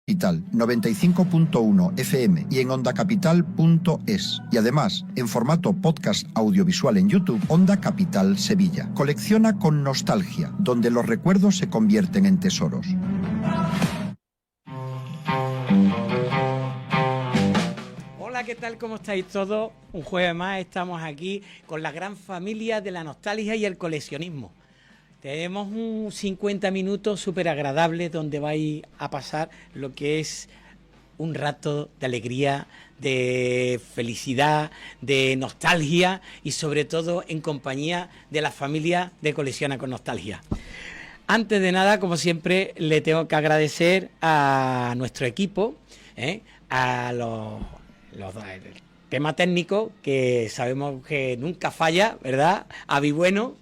Capital 95.1 FM y en ondacapital.es. Y además, en formato podcast audiovisual en YouTube, Onda Capital Sevilla. Colecciona con nostalgia, donde los recuerdos se convierten en tesoros. Hola, ¿qué tal? ¿Cómo estáis todos? Un jueves más estamos aquí con la gran familia de la nostalgia y el coleccionismo. Tenemos un 50 minutos súper agradables donde vais a pasar lo que es un rato de alegría, de felicidad, de nostalgia y sobre todo en compañía de la familia de Colecciona con Nostalgia. Antes de nada, como siempre, le tengo que agradecer a nuestro equipo, a los el tema técnico, que sabemos que nunca falla, ¿verdad? Avi Bueno.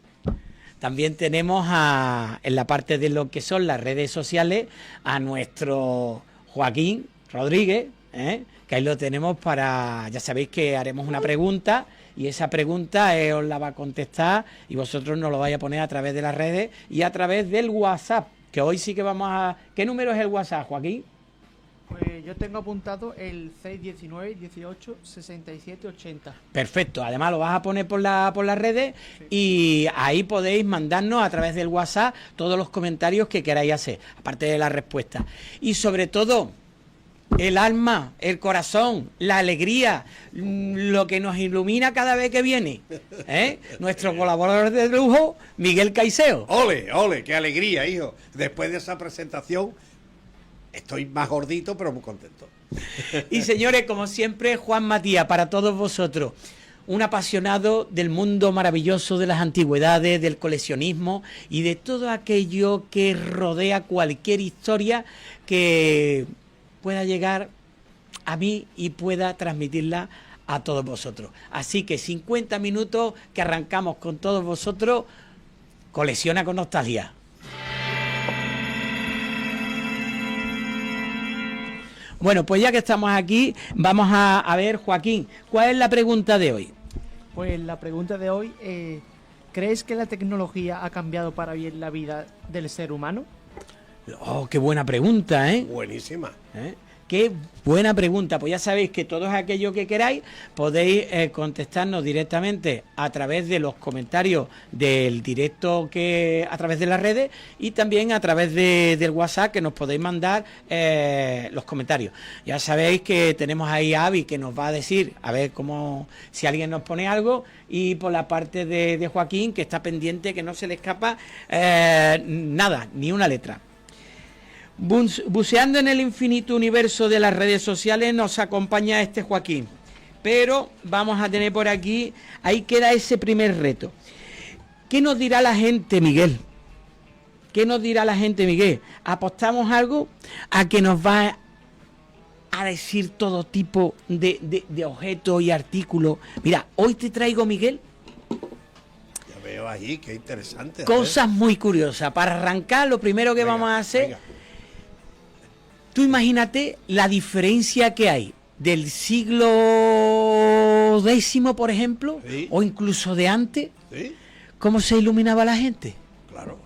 También tenemos en la parte de lo que son las redes sociales a nuestro Joaquín Rodríguez, que ahí lo tenemos para, ya sabéis que haremos una pregunta y esa pregunta os la va a contestar y vosotros nos lo vais a poner a través de las redes y a través del WhatsApp, que hoy sí que vamos a... ¿Qué número es el WhatsApp, Joaquín? Pues yo tengo apuntado el 619 18 67 80. Perfecto, además lo vas a poner por las redes, sí. Y ahí podéis mandarnos a través del WhatsApp todos los comentarios que queráis hacer, aparte de la respuesta. Y sobre todo, el alma, el corazón, la alegría, lo que nos ilumina cada vez que viene, nuestro colaborador de lujo, Miguel Caiseo. ¡Ole, ole! ¡Qué alegría, hijo! Después de esa presentación... Estoy más gordito, pero muy contento. Y señores, como siempre, Juan Matías, para todos vosotros, un apasionado del mundo maravilloso de las antigüedades, del coleccionismo y de todo aquello que rodea cualquier historia que pueda llegar a mí y pueda transmitirla a todos vosotros. Así que 50 minutos que arrancamos con todos vosotros, Colecciona con Nostalgia. Bueno, pues ya que estamos aquí, vamos a ver, Joaquín, ¿cuál es la pregunta de hoy? Pues la pregunta de hoy, ¿crees que la tecnología ha cambiado para bien la vida del ser humano? Oh, qué buena pregunta, ¿eh? Buenísima. Qué buena pregunta. Pues ya sabéis que todos aquellos que queráis podéis contestarnos directamente a través de los comentarios del directo que a través de las redes y también a través del WhatsApp, que nos podéis mandar los comentarios. Ya sabéis que tenemos ahí a Avi, que nos va a decir a ver cómo, si alguien nos pone algo, y por la parte de Joaquín, que está pendiente, que no se le escapa nada, ni una letra. Buceando en el infinito universo de las redes sociales nos acompaña Joaquín, pero vamos a tener por aquí, ahí queda ese primer reto. ¿Qué nos dirá la gente, Miguel? ¿Qué nos dirá la gente, Miguel? ¿Apostamos algo a que nos va a decir todo tipo de objetos y artículos? Mira, hoy te traigo, Miguel, ya veo ahí, qué interesante. Cosas muy curiosas. Para arrancar, lo primero que vamos a hacer... Venga. Tú imagínate la diferencia que hay del siglo X, por ejemplo, ¿sí? O incluso de antes, ¿sí? ¿Cómo se iluminaba la gente? Claro,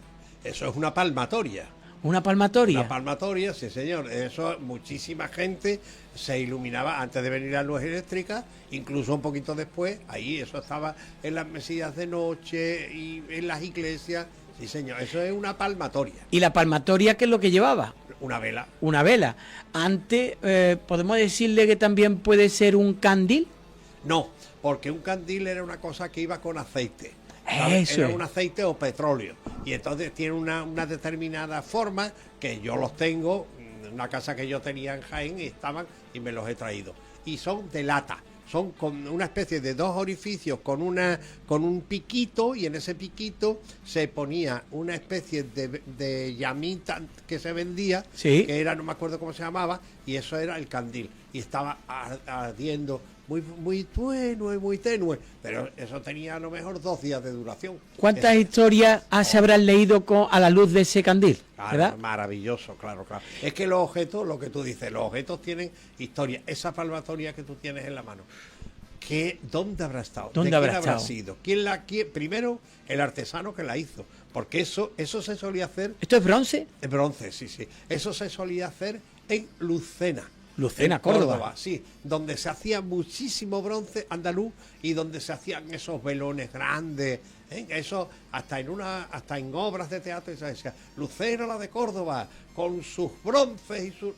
eso es una palmatoria. ¿Una palmatoria? Una palmatoria, sí señor. Eso, muchísima gente se iluminaba antes de venir la luz eléctrica, incluso un poquito después. Ahí eso estaba en las mesillas de noche y en las iglesias. Sí señor, eso es una palmatoria. ¿Y la palmatoria qué es lo que llevaba? Una vela. Una vela. Antes, ¿podemos decirle que también puede ser un candil? No, porque un candil era una cosa que iba con aceite. Eso era un aceite o petróleo. Y entonces tiene una determinada forma, que yo los tengo, en una casa que yo tenía en Jaén, y estaban, y me los he traído. Y son de lata. Son con una especie de dos orificios con un piquito, y en ese piquito se ponía una especie de llamita que se vendía, ¿sí? Que era, no me acuerdo cómo se llamaba, y eso era el candil. Y estaba ardiendo muy tenue, pero eso tenía a lo mejor 2 días de duración. ¿Cuántas historias se habrán leído a la luz de ese candil? Claro, maravilloso, claro. Es que los objetos, lo que tú dices, los objetos tienen historia. Esa palmatoria que tú tienes en la mano, ¿dónde habrá estado? ¿Dónde habrá sido? Primero, el artesano que la hizo, porque eso se solía hacer. ¿Esto es bronce? Es bronce, sí. Eso se solía hacer en Lucena. Lucena, en Córdoba. Sí, donde se hacía muchísimo bronce andaluz y donde se hacían esos velones grandes, eso hasta en obras de teatro se decía Lucena la de Córdoba con sus bronces y sus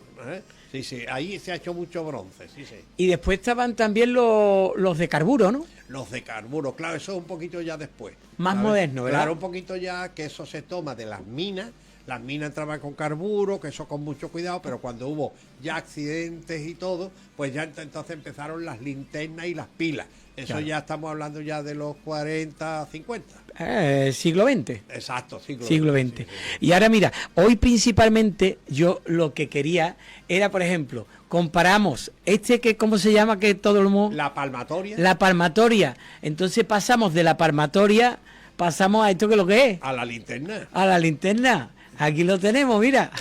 sí, ahí se ha hecho mucho bronce, sí. Y después estaban también los de carburo, ¿no? Los de carburo, claro, eso es un poquito ya después. Más ¿sabes? moderno, ¿verdad? Claro, un poquito ya que eso se toma de las minas. Las minas entraban con carburo, que eso con mucho cuidado, pero cuando hubo ya accidentes y todo, pues ya entonces empezaron las linternas y las pilas. Eso Claro. ya estamos hablando ya de los 40, 50. Siglo XX. Exacto, Siglo XX. sí. Y ahora mira, hoy principalmente yo lo que quería era, por ejemplo, comparamos que, ¿cómo se llama? Que todo el mundo... La palmatoria La palmatoria. Entonces pasamos de la palmatoria, pasamos a esto que lo que es, a la linterna. a la linterna. Aquí lo tenemos, mira,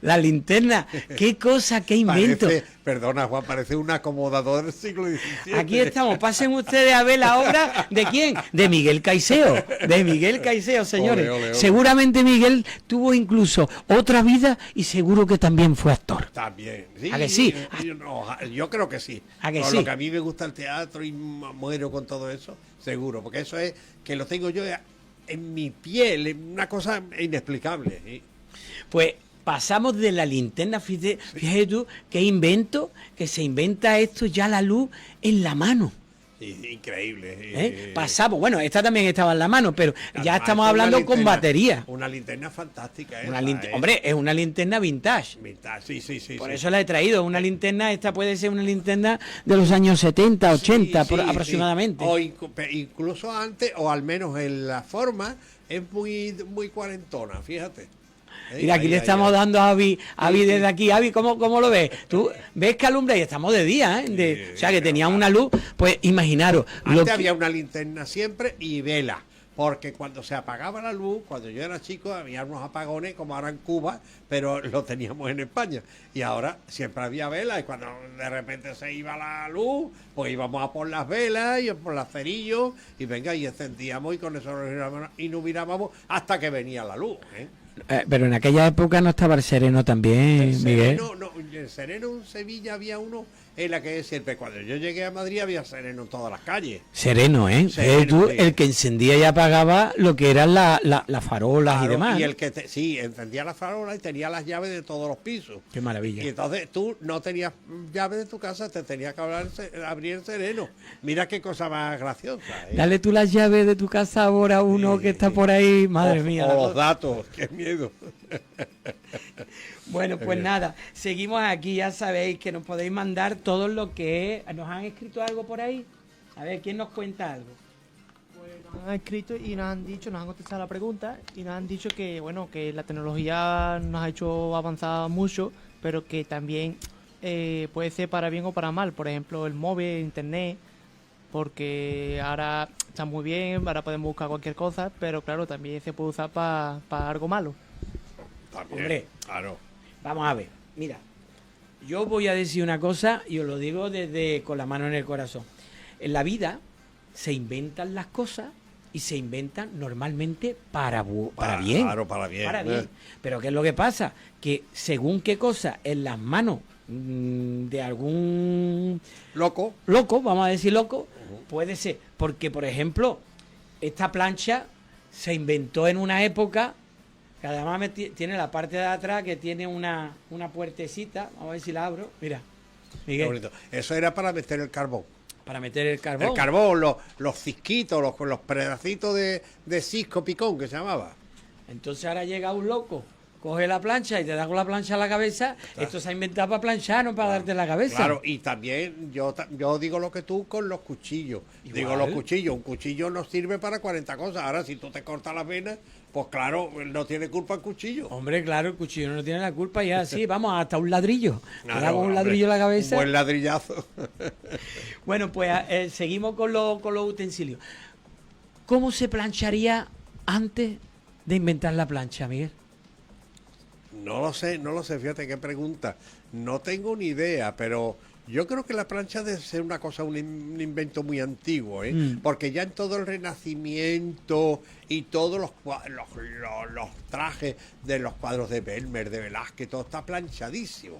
la linterna. Qué cosa, qué invento. Perdona, Juan, parece un acomodador del siglo XVII. Aquí estamos, pasen ustedes a ver la obra de quién, de Miguel Caicedo, señores. Ole, ole, ole. Seguramente Miguel tuvo incluso otra vida y seguro que también fue actor. También, sí. ¿A que sí? Yo creo que sí. ¿A que Por sí? lo que a mí me gusta el teatro y muero con todo eso, seguro, porque eso es que lo tengo yo en mi piel, es una cosa inexplicable. ¿Sí? Pues pasamos de la linterna, fíjate tú, qué invento, que se inventa esto ya la luz en la mano. Sí, increíble. Pasamos, bueno, esta también estaba en la mano, pero ya Además, estamos es una hablando con linterna- batería. Una linterna fantástica. Hombre, es una linterna vintage. Sí. Por eso la he traído, una linterna, esta puede ser una linterna de los años 70, 80 Sí, aproximadamente. sí. O incluso antes, o al menos en la forma, es muy cuarentona, fíjate. Mira, aquí le estamos dando a Avi desde aquí. Avi, ¿cómo lo ves? Tú ves que alumbra y estamos de día, ¿eh? O sea, que tenía una luz, pues imaginaros. Antes había una linterna siempre y vela, porque cuando se apagaba la luz, cuando yo era chico, había unos apagones como ahora en Cuba, pero lo teníamos en España. Y ahora siempre había velas y cuando de repente se iba la luz, pues íbamos a por las velas y por los cerillos y venga, y encendíamos y con eso nos iluminábamos hasta que venía la luz, ¿eh? Pero en aquella época no estaba el sereno también, Miguel. El sereno en Sevilla había uno en la que siempre, cuando yo llegué a Madrid había sereno en todas las calles. Sereno, ¿eh? Sereno, sí. El que encendía y apagaba lo que eran las farolas Claro, y demás. Y el que encendía las farolas y tenía las llaves de todos los pisos. Qué maravilla. Y entonces tú no tenías llave de tu casa, te tenías que abrir el sereno. Mira qué cosa más graciosa. ¿Eh? Dale tú las llaves de tu casa ahora a uno que está por ahí, madre mía. O los datos, qué miedo. Bueno, pues nada, seguimos aquí, ya sabéis que nos podéis mandar todo lo que nos han escrito algo por ahí. A ver, ¿quién nos cuenta algo? Pues nos han escrito y nos han contestado la pregunta y nos han dicho que, bueno, que la tecnología nos ha hecho avanzar mucho, pero que también puede ser para bien o para mal. Por ejemplo, el móvil, internet, porque ahora está muy bien, ahora podemos buscar cualquier cosa, pero claro, también se puede usar para algo malo. También, Hombre. claro. Vamos a ver, mira, yo voy a decir una cosa y os lo digo con la mano en el corazón. En la vida se inventan las cosas y se inventan normalmente para bien. Claro, para bien. Para bien. Pero ¿qué es lo que pasa? Que según qué cosa en las manos de algún Loco. vamos a decir loco, puede ser. Porque, por ejemplo, esta plancha se inventó en una época que además tiene la parte de atrás que tiene una puertecita. Vamos a ver si la abro. Mira, Qué Miguel, bonito. Eso era para meter el carbón. para meter el carbón. El carbón, los cisquitos, los pedacitos de cisco picón que se llamaba. Entonces ahora llega un loco, coge la plancha y te da con la plancha a la cabeza. Claro. Esto se ha inventado para planchar, no para darte la cabeza. Claro, y también yo digo lo que tú con los cuchillos. Igual. Digo los cuchillos. Un cuchillo no sirve para 40 cosas. Ahora, si tú te cortas las venas, pues claro, no tiene culpa el cuchillo. Hombre, claro, el cuchillo no tiene la culpa y así, vamos, hasta un ladrillo. Te Claro, da con un hombre, ladrillo en la cabeza. Un buen ladrillazo. Bueno, pues seguimos con los utensilios. ¿Cómo se plancharía antes de inventar la plancha, Miguel? No lo sé, fíjate qué pregunta. No tengo ni idea, pero yo creo que la plancha debe ser una cosa, un invento muy antiguo, ¿eh? Porque ya en todo el Renacimiento y todos los trajes de los cuadros de Belmer, de Velázquez, todo está planchadísimo.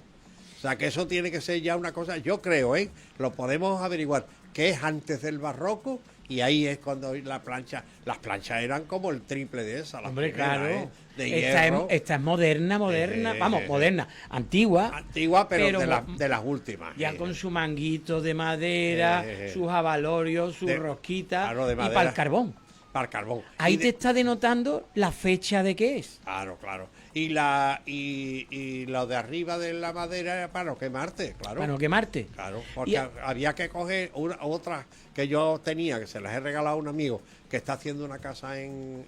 sea que eso tiene que ser ya una cosa, yo creo, lo podemos averiguar, que es antes del barroco, y ahí es cuando las planchas eran como el triple de esa. Hombre, primeras, claro. de Esta hierro. es moderna, moderna, antigua. Antigua, pero de las últimas. Ya con su manguito de madera, sus avalorios, sus rosquitas, claro, de y madera. para el carbón. Para el carbón. Ahí Y te está denotando la fecha de qué es. Claro. Y lo de arriba de la madera era para no quemarte, claro. Para no quemarte. Claro, porque Y- había que coger otras que yo tenía, que se las he regalado a un amigo que está haciendo una casa en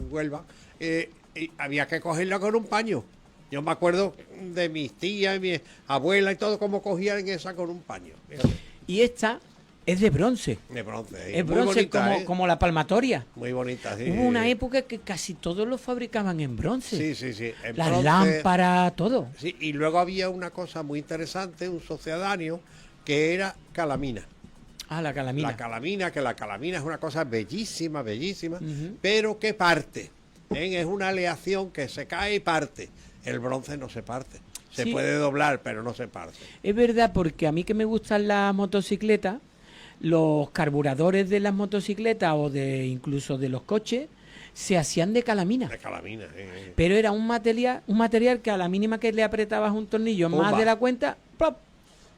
Huelva, y había que cogerla con un paño. Yo me acuerdo de mis tías y mi abuela y todo, cómo cogían esa con un paño. Fíjate, Y esta es de bronce. de bronce. Es Muy bronce bonita, como la palmatoria. Muy bonita, sí. Hubo una época que casi todos lo fabricaban en bronce. Sí. En Las bronce. lámparas, todo. Sí, y luego había una cosa muy interesante, un sucedáneo, que era calamina. Ah, la calamina. La calamina es una cosa bellísima, Ujú. pero que parte. Es una aleación que se cae y parte. El bronce no se parte. Se Sí. puede doblar, pero no se parte. Es verdad, porque a mí que me gustan las motocicletas, los carburadores de las motocicletas o de incluso de los coches se hacían de calamina. De calamina. Pero era un material que a la mínima que le apretabas un tornillo Pumba. más de la cuenta, ¡plop!,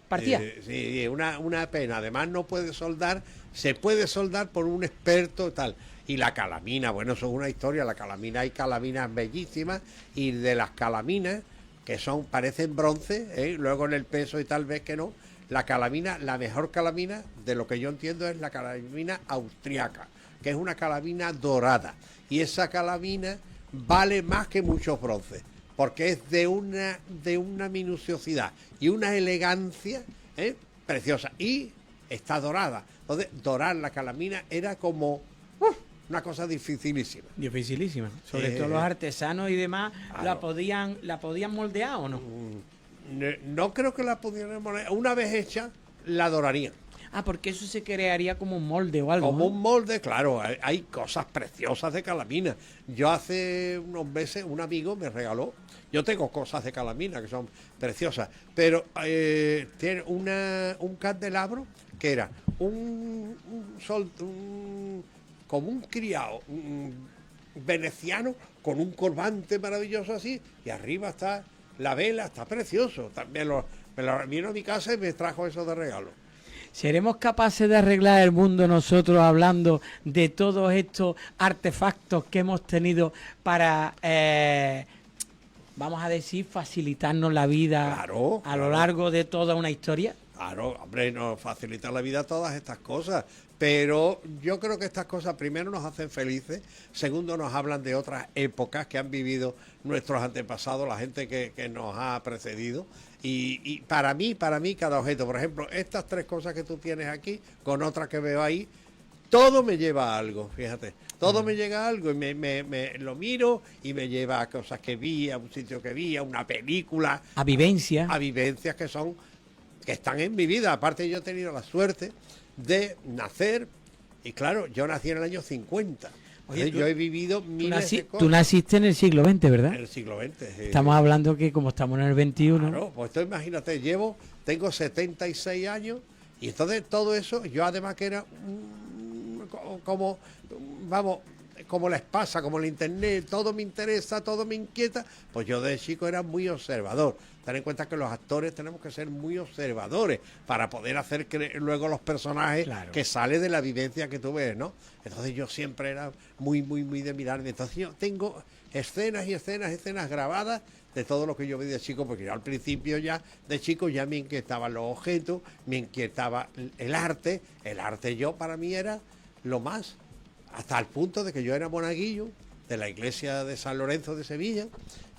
partía. Sí, una pena. Además no puede soldar, se puede soldar por un experto y tal. Y la calamina, bueno, eso es una historia. La calamina, hay calaminas bellísimas, y de las calaminas, que parecen bronce, luego en el peso y tal vez que no, la calamina, la mejor calamina, de lo que yo entiendo, es la calamina austriaca, que es una calamina dorada. Y esa calamina vale más que muchos bronces, porque es de una minuciosidad y una elegancia preciosa. Y está dorada. Entonces, dorar la calamina era como una cosa dificilísima. Dificilísima. Sobre todo los artesanos y demás, Claro. ¿la podían moldear o no? No creo que la pudieran poner. Una vez hecha, la dorarían. Ah, porque eso se crearía como un molde o algo. Como ¿no? un molde, claro, hay cosas preciosas de calamina. Yo hace unos meses, un amigo me regaló, yo tengo cosas de calamina que son preciosas, pero tiene un candelabro que era como un criado veneciano con un colgante maravilloso así, y arriba está la vela, está precioso. También me lo vino a mi casa y me trajo eso de regalo. ¿Seremos capaces de arreglar el mundo nosotros hablando de todos estos artefactos que hemos tenido para, vamos a decir, facilitarnos la vida Claro, a lo largo de toda una historia? Claro, hombre, nos facilita la vida todas estas cosas, pero yo creo que estas cosas primero nos hacen felices, segundo nos hablan de otras épocas que han vivido nuestros antepasados, la gente que nos ha precedido, y para mí cada objeto, por ejemplo, estas tres cosas que tú tienes aquí, con otras que veo ahí, todo me lleva a algo, fíjate, todo me llega a algo, y me lo miro y me lleva a cosas que vi, a un sitio que vi, a una película, A vivencia. a vivencias que están en mi vida. Aparte, yo he tenido la suerte de nacer, y claro, yo nací en el año 50. Oye, Yo he vivido miles de Tú cosas naciste en el siglo XX, ¿verdad? en el siglo XX. sí. Estamos hablando que como estamos en el XXI, Claro, pues tú imagínate, tengo 76 años, y entonces todo eso, yo además que era como la espasa, como el internet, todo me interesa, todo me inquieta, pues yo de chico era muy observador. Ten en cuenta que los actores tenemos que ser muy observadores para poder hacer luego los personajes Claro. que sale de la vivencia que tú ves, ¿no? Entonces yo siempre era muy de mirarme. Entonces yo tengo escenas grabadas de todo lo que yo vi de chico, porque yo al principio ya de chico ya me inquietaban los objetos, me inquietaba el arte. El arte para mí era lo más, hasta el punto de que yo era monaguillo de la iglesia de San Lorenzo de Sevilla.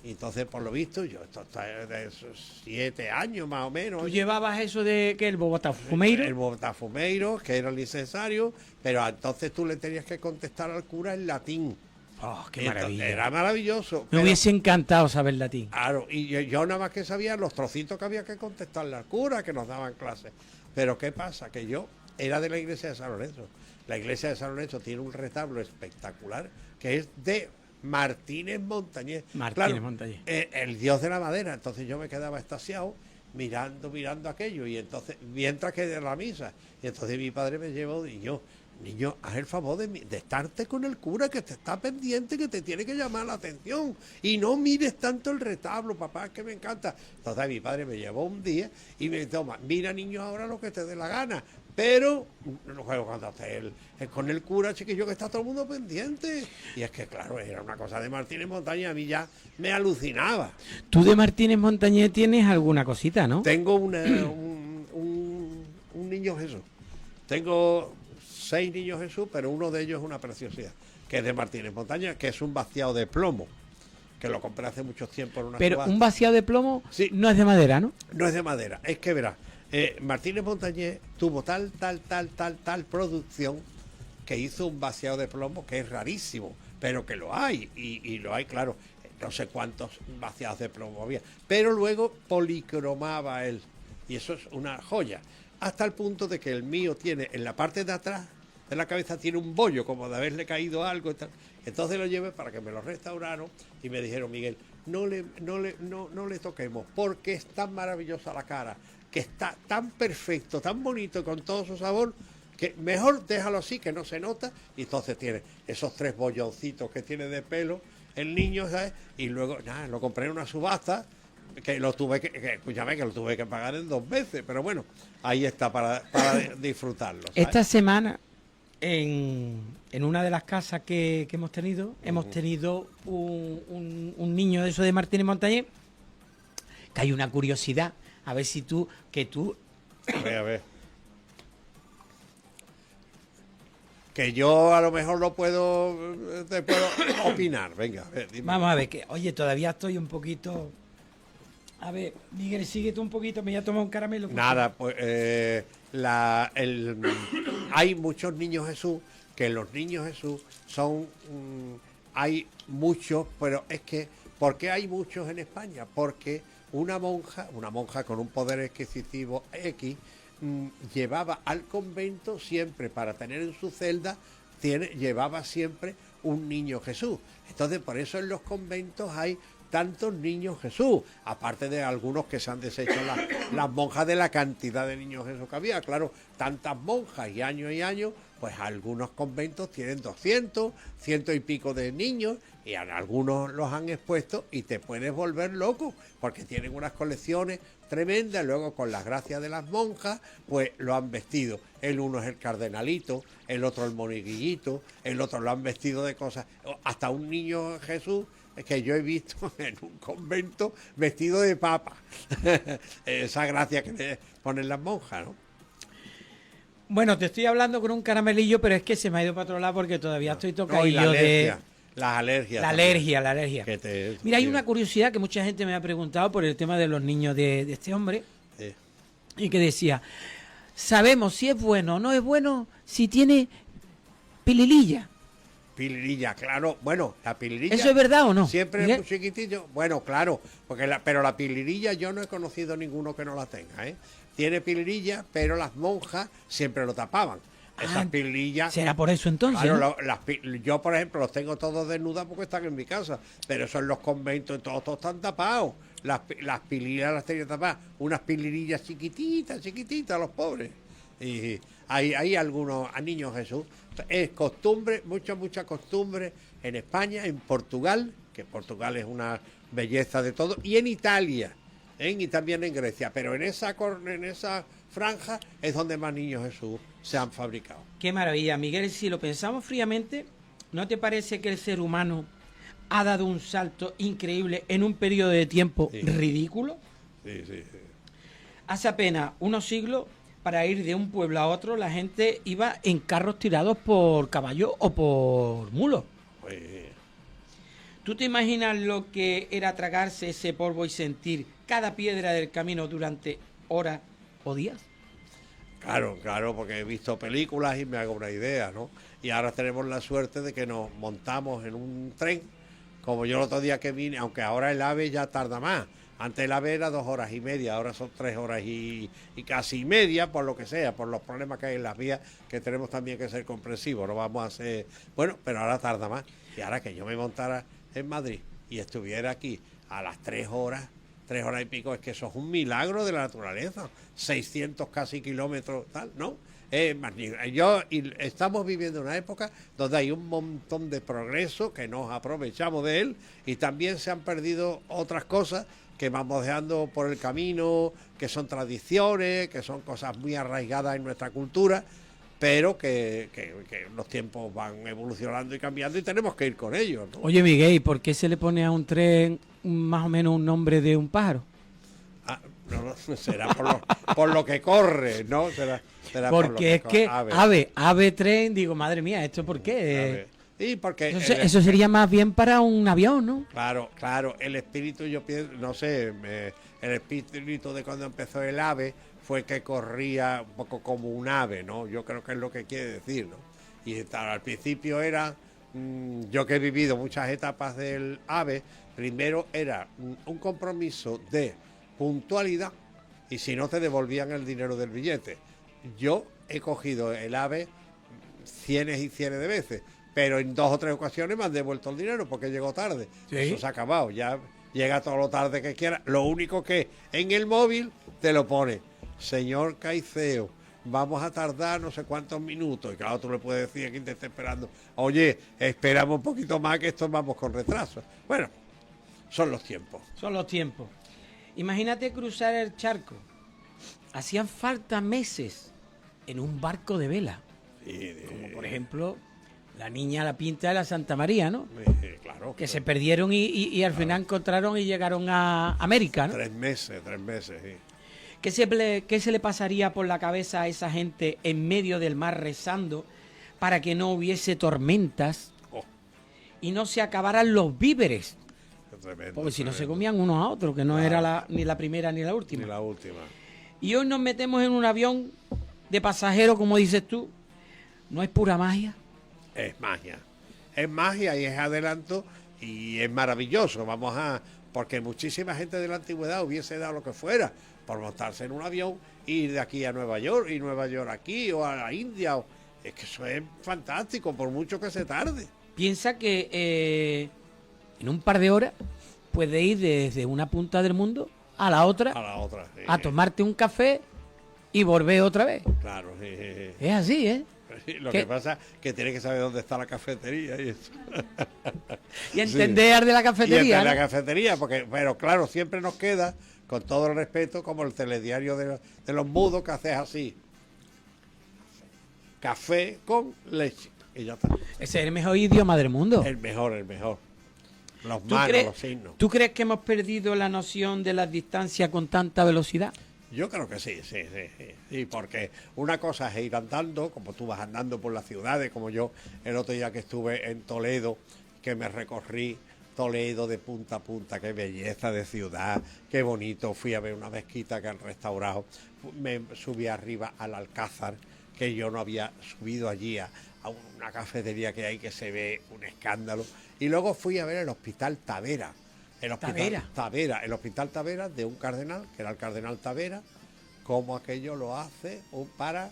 Y entonces, por lo visto, esto está de esos 7 años más o menos. tú llevabas eso de que el botafumeiro. El botafumeiro, que era el incensario, pero entonces tú le tenías que contestar al cura en latín. Oh, qué Y entonces maravilla. era maravilloso. Me pero- hubiese encantado saber latín. Claro, y yo nada más que sabía los trocitos que había que contestarle al cura que nos daban clases. Pero ¿qué pasa? Que yo era de la iglesia de San Lorenzo. La iglesia de San Lorenzo tiene un retablo espectacular que es de Martínez Montañés. Martínez Claro, Montañés. el dios de la madera. Entonces yo me quedaba extasiado mirando aquello, y entonces, mientras que de la misa, y entonces mi padre me llevó y yo, niño, haz el favor de estarte con el cura, que te está pendiente, que te tiene que llamar la atención, y no mires tanto el retablo, papá, que me encanta. Entonces mi padre me llevó un día y me toma, mira, niño, ahora lo que te dé la gana, pero cuando estés con el cura, chiquillo, que está todo el mundo pendiente. Y es que, claro, era una cosa de Martínez Montañés, a mí ya me alucinaba. Tú de Martínez Montañés tienes alguna cosita, ¿no? Tengo un niño Jesús. Tengo 6 niños Jesús, pero uno de ellos es una preciosidad, que es de Martínez Montañés, que es un vaciado de plomo, que lo compré hace mucho tiempo en una Pero subasta. un vaciado de plomo Sí. no es de madera, ¿no? No es de madera, es que verás, Martínez Montañés tuvo tal producción que hizo un vaciado de plomo que es rarísimo, pero que lo hay, y lo hay, claro, no sé cuántos vaciados de plomo había, pero luego policromaba él, y eso es una joya, hasta el punto de que el mío tiene en la parte de atrás de la cabeza tiene un bollo, como de haberle caído algo y tal. Entonces lo llevé para que me lo restauraron y me dijeron, Miguel, no le toquemos, porque es tan maravillosa la cara, que está tan perfecto, tan bonito, con todo su sabor, que mejor déjalo así, que no se nota. Y entonces tiene esos 3 bolloncitos que tiene de pelo el niño, ¿sabes? Y luego, nada, lo compré en una subasta, que lo tuve escúchame, que lo tuve que pagar en 2 veces, pero bueno, ahí está para disfrutarlo, ¿sabes? Esta semana, en una de las casas que hemos tenido, hemos tenido un niño de eso de Martínez Montañés, que hay una curiosidad, a ver si tú. A ver. Que yo a lo mejor te puedo opinar, venga, a ver, dime. Vamos a ver, que oye, todavía estoy un poquito. A ver, Miguel, síguete un poquito, me voy a tomar un caramelo. Nada, pues hay muchos niños Jesús, que los niños Jesús son, hay muchos, pero es que, ¿por qué hay muchos en España? Porque una monja con un poder adquisitivo X, llevaba al convento siempre, para tener en su celda, llevaba siempre un niño Jesús. Entonces, por eso en los conventos hay tantos niños Jesús, aparte de algunos que se han deshecho las monjas de la cantidad de niños Jesús que había. Claro, tantas monjas y años, pues algunos conventos tienen 200, 100 y pico de niños, y en algunos los han expuesto y te puedes volver loco, porque tienen unas colecciones tremendas. Luego, con las gracias de las monjas, pues lo han vestido. El uno es el cardenalito, el otro el monaguillito, el otro lo han vestido de cosas, hasta un niño Jesús que yo he visto en un convento vestido de papa. Esa gracia que le ponen las monjas, ¿no? Bueno, te estoy hablando con un caramelillo, pero es que se me ha ido para otro lado porque todavía estoy tocadillo de... Las alergias. La alergia. Mira, hay una curiosidad que mucha gente me ha preguntado por el tema de los niños de este hombre. Sí. Y que decía, sabemos si es bueno o no es bueno si tiene pilililla. Pilirilla, claro. Bueno, la pilirilla... ¿Eso es verdad o no? Siempre Miguel. es muy chiquitillo. Bueno, claro, porque pero la pilirilla yo no he conocido ninguno que no la tenga, ¿eh? Tiene pilirilla, pero las monjas siempre lo tapaban. Esas pilillas... ¿Será por eso entonces? Claro, ¿no? yo, por ejemplo, los tengo todos desnudas porque están en mi casa, pero eso en los conventos, todos están tapados. Las pilillas las tenía tapadas, unas pilirillas chiquititas, los pobres. Y hay algunos, a niños Jesús. Es costumbre, mucha costumbre en España, en Portugal, que Portugal es una belleza de todo, y en Italia, y también en Grecia, pero en esa franja es donde más niños Jesús se han fabricado. Qué maravilla, Miguel. Si lo pensamos fríamente, ¿no te parece que el ser humano ha dado un salto increíble en un periodo de tiempo ridículo? Sí. Hace apenas unos siglos, para ir de un pueblo a otro, la gente iba en carros tirados por caballo o por mulos. Pues, ¿Tú te imaginas lo que era tragarse ese polvo y sentir cada piedra del camino durante horas o días? Claro, porque he visto películas y me hago una idea, ¿no? Y ahora tenemos la suerte de que nos montamos en un tren, como yo el otro día que vine, aunque ahora el AVE ya tarda más. Antes el AVE era 2 horas y media, ahora son 3 horas y casi media, por lo que sea, por los problemas que hay en las vías, que tenemos también que ser comprensivos, no vamos a ser... Bueno, pero ahora tarda más. Y ahora que yo me montara en Madrid y estuviera aquí a las 3 horas, 3 horas y pico, es que eso es un milagro de la naturaleza. 600 casi kilómetros, tal, ¿no? Estamos viviendo una época donde hay un montón de progreso que nos aprovechamos de él y también se han perdido otras cosas que vamos dejando por el camino, que son tradiciones, que son cosas muy arraigadas en nuestra cultura, pero que los tiempos van evolucionando y cambiando y tenemos que ir con ellos, ¿no? Oye, Miguel, ¿y por qué se le pone a un tren más o menos un nombre de un pájaro? No, será por lo que corre, ¿no? Será Porque es que ave tren, digo, madre mía, ¿esto por qué? Sí, porque Eso sería más bien para un avión, ¿no? Claro, el espíritu, yo pienso, no sé, el espíritu de cuando empezó el ave fue que corría un poco como un ave, ¿no? Yo creo que es lo que quiere decir, ¿no? Y al principio era, yo que he vivido muchas etapas del ave, primero era un compromiso de puntualidad y si no te devolvían el dinero del billete. Yo he cogido el ave cienes y cienes de veces, pero en 2 o 3 ocasiones me han devuelto el dinero porque llegó tarde. ¿Sí? Eso se ha acabado, ya llega todo lo tarde que quiera. Lo único que en el móvil te lo pone, señor Caiceo, vamos a tardar no sé cuántos minutos. Y claro, tú le puedes decir a quien te esté esperando, oye, esperamos un poquito más que esto vamos con retraso. Bueno, son los tiempos. Son los tiempos. Imagínate cruzar el charco. Hacían falta meses en un barco de vela. Sí, Como por ejemplo, la niña La Pinta de la Santa María, ¿no? Claro. Que se perdieron y al final encontraron y llegaron a América, ¿no? 3 meses, sí. ¿Qué se le pasaría por la cabeza a esa gente en medio del mar rezando para que no hubiese tormentas y no se acabaran los víveres? Tremendo, Porque si no se tremendo. comían unos a otros, que no era ni la primera ni la última. Ni la última. Y hoy nos metemos en un avión de pasajeros, como dices tú. ¿No es pura magia? Es magia y es adelanto y es maravilloso. Porque muchísima gente de la antigüedad hubiese dado lo que fuera por montarse en un avión e ir de aquí a Nueva York y Nueva York aquí o a la India. Es que eso es fantástico, por mucho que se tarde. Piensa que en un par de horas puedes ir desde una punta del mundo a la otra, Sí. a tomarte un café y volver otra vez. Claro, sí. Es así, ¿eh? Lo ¿Qué? que pasa es que tienes que saber dónde está la cafetería y eso. Y entender de la Y cafetería, entre ¿no? la cafetería, pero claro, siempre nos queda, con todo el respeto, como el telediario de los mudos, que haces así. Café con leche. Y ya está. Ese es el mejor idioma del mundo. El mejor. Los manos, los signos. ¿Tú crees que hemos perdido la noción de las distancias con tanta velocidad? Yo creo que sí, porque una cosa es ir andando, como tú vas andando por las ciudades, como yo el otro día que estuve en Toledo, que me recorrí Toledo de punta a punta, qué belleza de ciudad, qué bonito, fui a ver una mezquita que han restaurado, me subí arriba al Alcázar, que yo no había subido allí a una cafetería que hay que se ve un escándalo, y luego fui a ver el Hospital Tavera. El hospital Tavera de un cardenal, que era el cardenal Tavera, cómo aquello lo hace para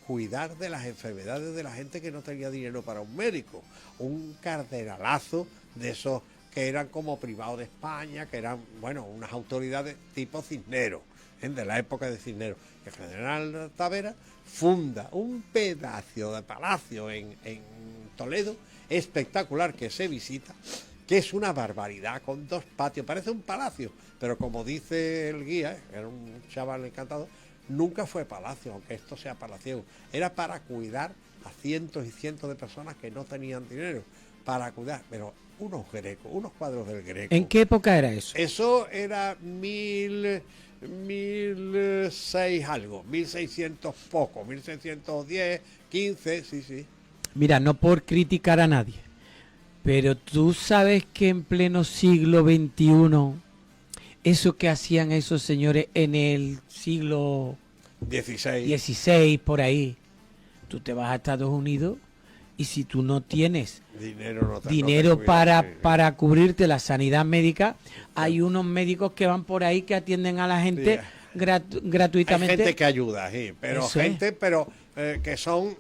cuidar de las enfermedades de la gente que no tenía dinero para un médico. Un cardenalazo de esos que eran como privados de España, que eran, unas autoridades tipo Cisneros, de la época de Cisneros. El cardenal Tavera funda un pedazo de palacio en Toledo, espectacular, que se visita, que es una barbaridad, con 2 patios, parece un palacio, pero como dice el guía, era un chaval encantado, nunca fue palacio, aunque esto sea palacio, era para cuidar a cientos y cientos de personas que no tenían dinero, para cuidar, pero unos cuadros del Greco. ¿En qué época era eso? Eso era 1600 poco, 1610, 15, sí. Mira, no por criticar a nadie, pero tú sabes que en pleno siglo XXI, eso que hacían esos señores en el siglo 16 por ahí, tú te vas a Estados Unidos y si tú no tienes dinero para cubrirte la sanidad médica, hay unos médicos que van por ahí que atienden a la gente gratuitamente. Hay gente que ayuda, sí, pero Eso gente que son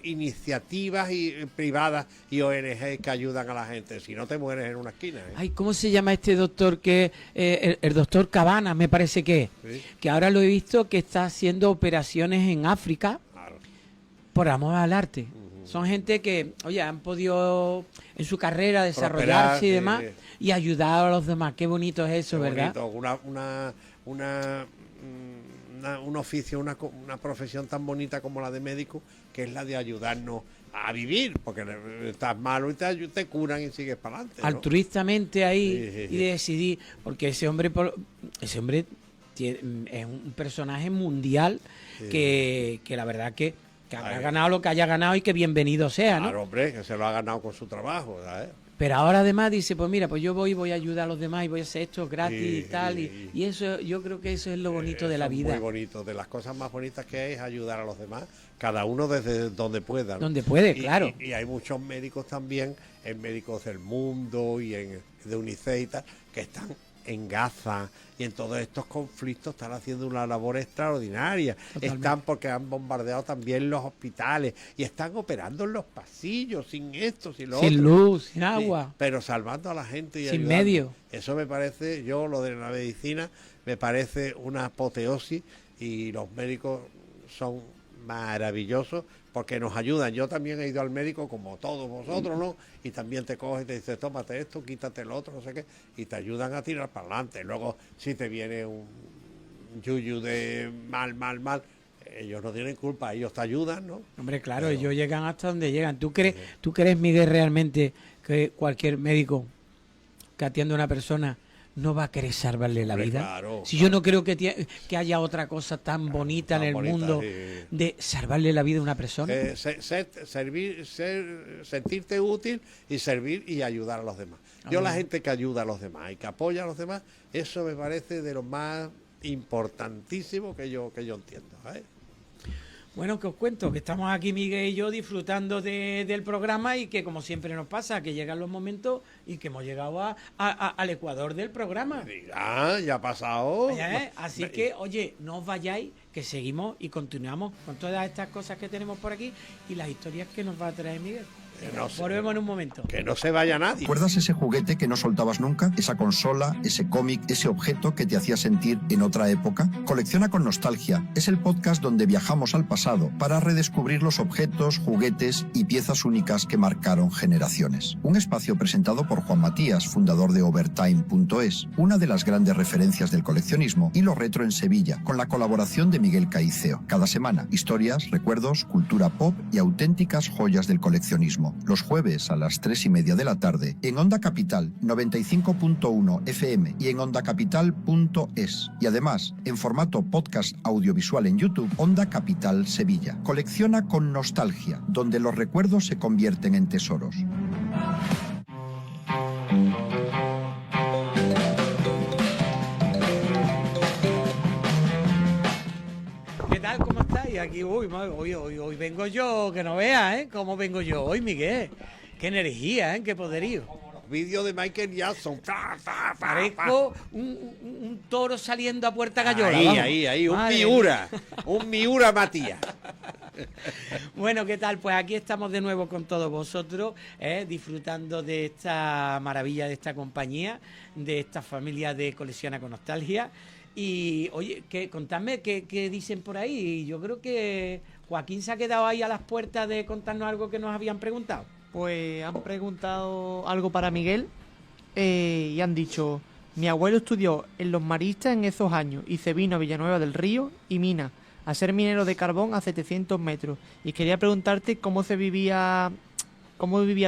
iniciativas privadas y ONG que ayudan a la gente. Si no, te mueres en una esquina. Ay, ¿cómo se llama este doctor que el doctor Cabana, me parece que es? Sí. Que ahora lo he visto que está haciendo operaciones en África Claro. por amor al arte. Son gente que, oye, han podido en su carrera desarrollarse y sí, demás sí. y ayudar a los demás. Qué bonito es eso, Qué ¿verdad? bonito. Un oficio, una profesión tan bonita como la de médico, que es la de ayudarnos a vivir, porque estás malo y te curan y sigues para adelante, ¿no? Altruistamente ahí Sí, sí, y sí. de decidir, porque ese hombre es un personaje mundial Sí. que la verdad que habrá Ay. ganado lo que haya ganado y que bienvenido sea, ¿no? Claro, hombre, que se lo ha ganado con su trabajo, ¿sabes? Pero ahora además dice, pues mira, pues yo voy a ayudar a los demás y voy a hacer esto gratis Sí, y tal. sí. Y eso, yo creo que eso es lo bonito de la Eso es vida. muy bonito, de las cosas más bonitas que hay es ayudar a los demás, cada uno desde donde pueda, ¿no? Donde puede, Y- claro. Y hay muchos médicos también, en Médicos del Mundo y de UNICEF y tal, que están en Gaza y en todos estos conflictos están haciendo una labor extraordinaria. Totalmente. Están porque han bombardeado también los hospitales y están operando en los pasillos sin esto, sin lo Sin otro. luz, sin Sí, agua. pero salvando a la gente y Sin ayudando. medio. Eso me parece, lo de la medicina, me parece una apoteosis y los médicos son maravillosos porque nos ayudan. Yo también he ido al médico como todos vosotros, ¿no? Y también te coge y te dice, tómate esto, quítate lo otro, no sé qué, y te ayudan a tirar para adelante. Luego, si te viene un yuyu de mal, ellos no tienen culpa, ellos te ayudan, ¿no? Hombre, claro, Pero- ellos llegan hasta donde llegan. ¿Tú crees, Miguel, realmente que cualquier médico que atiende a una persona no va a querer salvarle la Hombre, vida? claro, Si yo no creo que haya otra cosa tan bonita tan en el bonita, mundo sí. de salvarle la vida a una persona. Sentirte útil y servir y ayudar a los demás. Yo la gente que ayuda a los demás y que apoya a los demás, eso me parece de lo más importantísimo que yo entiendo, ¿sabes? Bueno, que os cuento, que estamos aquí Miguel y yo disfrutando del programa y que como siempre nos pasa, que llegan los momentos y que hemos llegado al ecuador del programa. Ya ha pasado. Así que, oye, no os vayáis, que seguimos y continuamos con todas estas cosas que tenemos por aquí y las historias que nos va a traer Miguel. no sé. Volvemos en un momento. Que no se vaya nadie. ¿Recuerdas ese juguete que no soltabas nunca? ¿Esa consola, ese cómic, ese objeto que te hacía sentir en otra época? Colecciona con Nostalgia es el podcast donde viajamos al pasado para redescubrir los objetos, juguetes y piezas únicas que marcaron generaciones. Un espacio presentado por Juan Matías, fundador de Overtime.es, una de las grandes referencias del coleccionismo y lo retro en Sevilla, con la colaboración de Miguel Caiceo. Cada semana, historias, recuerdos, cultura pop y auténticas joyas del coleccionismo. Los jueves a las 3:30 de la tarde en Onda Capital 95.1 FM y en ondacapital.es. Y además, en formato podcast audiovisual en YouTube, Onda Capital Sevilla. Colecciona con Nostalgia, donde los recuerdos se convierten en tesoros. ¿Qué tal? ¿Cómo estáis? Aquí, hoy vengo yo, que no veas, ¿eh? ¿Cómo vengo yo hoy, Miguel? Qué energía, ¿eh? Qué poderío. Vídeo de Michael Jackson. Parezco un toro saliendo a Puerta Gallola. Ahí, vamos. ahí, un Madre Miura. Un Miura Matías. Bueno, ¿qué tal? Pues aquí estamos de nuevo con todos vosotros, disfrutando de esta maravilla, de esta compañía, de esta familia de Colecciona con Nostalgia. Y, oye, contadme qué dicen por ahí. Yo creo que Joaquín se ha quedado ahí a las puertas de contarnos algo que nos habían preguntado. Pues han preguntado algo para Miguel y han dicho: mi abuelo estudió en Los Maristas en esos años y se vino a Villanueva del Río y Mina a ser minero de carbón a 700 metros. Y quería preguntarte cómo vivían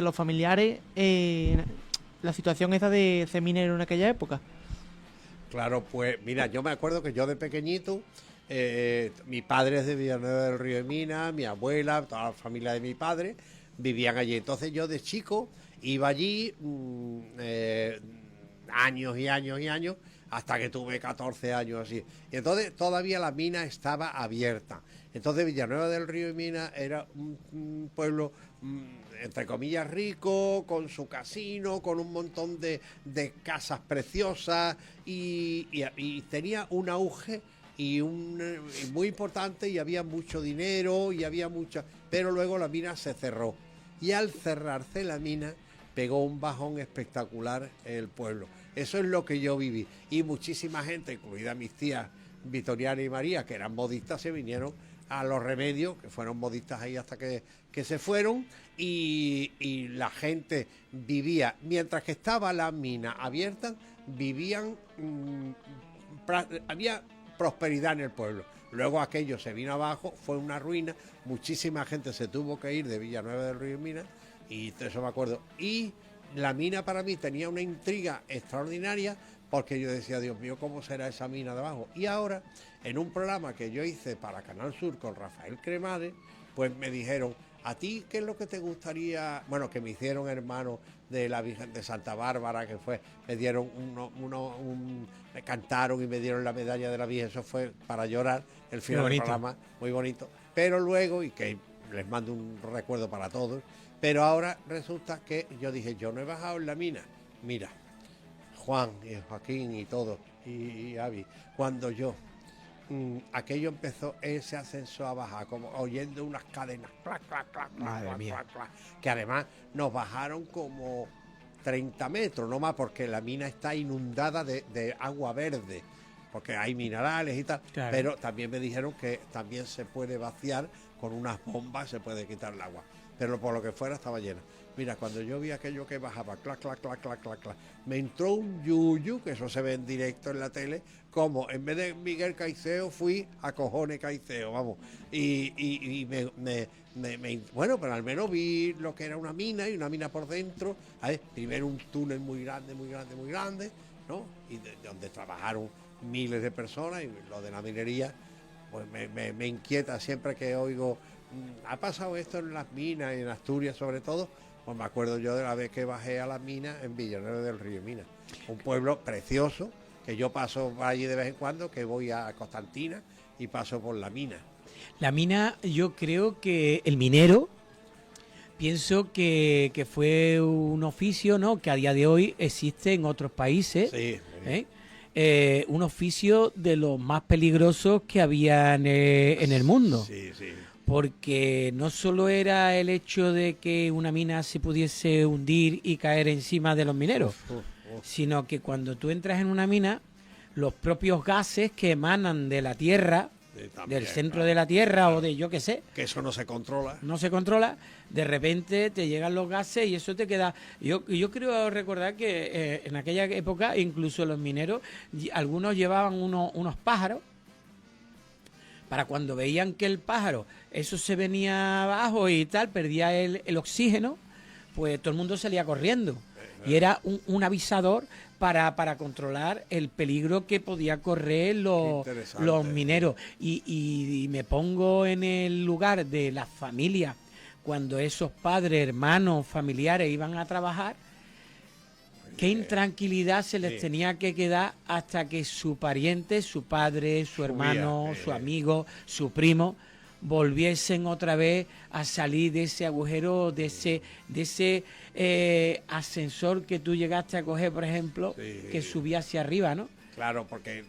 los familiares la situación esa de ser minero en aquella época. Claro, pues mira, yo me acuerdo que yo de pequeñito, mi padre es de Villanueva del Río de Mina, mi abuela, toda la familia de mi padre vivían allí. Entonces yo de chico iba allí años y años y años hasta que tuve 14 años así. Y entonces todavía la mina estaba abierta. Entonces Villanueva del Río y Minas era un pueblo, entre comillas, rico, con su casino, con un montón de casas preciosas y tenía un auge y muy importante, y había mucho dinero y había mucha... Pero luego la mina se cerró. Y al cerrarse la mina, pegó un bajón espectacular el pueblo. Eso es lo que yo viví. Y muchísima gente, incluida mis tías Victoriana y María, que eran modistas, se vinieron a Los Remedios, que fueron modistas ahí hasta que se fueron, y la gente vivía, mientras que estaba la mina abierta, vivían, había prosperidad en el pueblo. Luego aquello se vino abajo, fue una ruina, muchísima gente se tuvo que ir de Villanueva del Río y Minas, y eso me acuerdo. Y la mina para mí tenía una intriga extraordinaria, porque yo decía, Dios mío, ¿cómo será esa mina de abajo? Y ahora, en un programa que yo hice para Canal Sur con Rafael Cremades, pues me dijeron, ¿a ti qué es lo que te gustaría? Bueno, que me hicieron hermano de la Virgen de Santa Bárbara, que fue, me dieron me cantaron y me dieron la medalla de la Virgen, eso fue para llorar, el final del programa, muy bonito. Pero luego, y que les mando un recuerdo para todos, pero ahora resulta que yo dije, yo no he bajado en la mina, mira, Juan y Joaquín y todos, y Avi, cuando aquello empezó ese ascenso a bajar, como oyendo unas cadenas, clac, clac, clac, Madre clac, mía. clac, clac, que además nos bajaron como 30 metros, no más, porque la mina está inundada de agua verde, porque hay minerales y tal, Claro. pero también me dijeron que también se puede vaciar con unas bombas, se puede quitar el agua, pero por lo que fuera estaba llena. Mira, cuando yo vi aquello que bajaba, clac, clac, clac, clac, clac, clac, me entró un yuyu, que eso se ve en directo en la tele, como en vez de Miguel Caicedo fui a cojones Caicedo, vamos. Bueno, pero al menos vi lo que era una mina, y una mina por dentro, ¿sabes? Primero un túnel muy grande, muy grande, muy grande, ¿no? Y donde trabajaron miles de personas, y lo de la minería, pues me inquieta siempre que oigo, ha pasado esto en las minas, y en Asturias sobre todo. Pues me acuerdo yo de la vez que bajé a las minas en Villanueva del Río y Minas, un pueblo precioso, que yo paso por allí de vez en cuando, que voy a Constantina y paso por la mina. La mina, yo creo que el minero, pienso que fue un oficio, ¿no?, que a día de hoy existe en otros países. Sí, Un oficio de los más peligrosos que había en el mundo. Sí, sí. Porque no solo era el hecho de que una mina se pudiese hundir y caer encima de los mineros, sino que cuando tú entras en una mina, los propios gases que emanan de la tierra, También, del centro claro, de la tierra, o de yo qué sé, que eso no se controla. no se controla, de repente te llegan los gases y eso te queda... Yo creo recordar que en aquella época incluso los mineros, algunos llevaban unos pájaros, para cuando veían que el pájaro, eso se venía abajo y tal, perdía el oxígeno, pues todo el mundo salía corriendo. Y era un avisador para controlar el peligro que podía correr los mineros. Y me pongo en el lugar de las familias, cuando esos padres, hermanos, familiares iban a trabajar, qué intranquilidad se les tenía que quedar hasta que su pariente, su padre, su hermano, su amigo, su primo, volviesen otra vez a salir de ese agujero, de ese ascensor que tú llegaste a coger, por ejemplo, que subía hacia arriba, ¿no? Claro, porque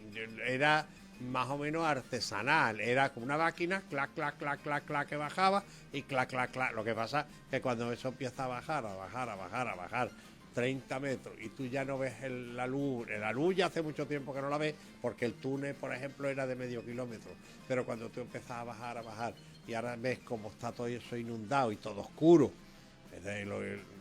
era más o menos artesanal, era como una máquina, clac, clac, clac, clac, clac, que bajaba, y clac, clac, clac. Lo que pasa es que cuando eso empieza a bajar, 30 metros, y tú ya no ves la luz ya hace mucho tiempo que no la ves, porque el túnel, por ejemplo, era de medio kilómetro, pero cuando tú empiezas a bajar, y ahora ves cómo está todo eso inundado y todo oscuro,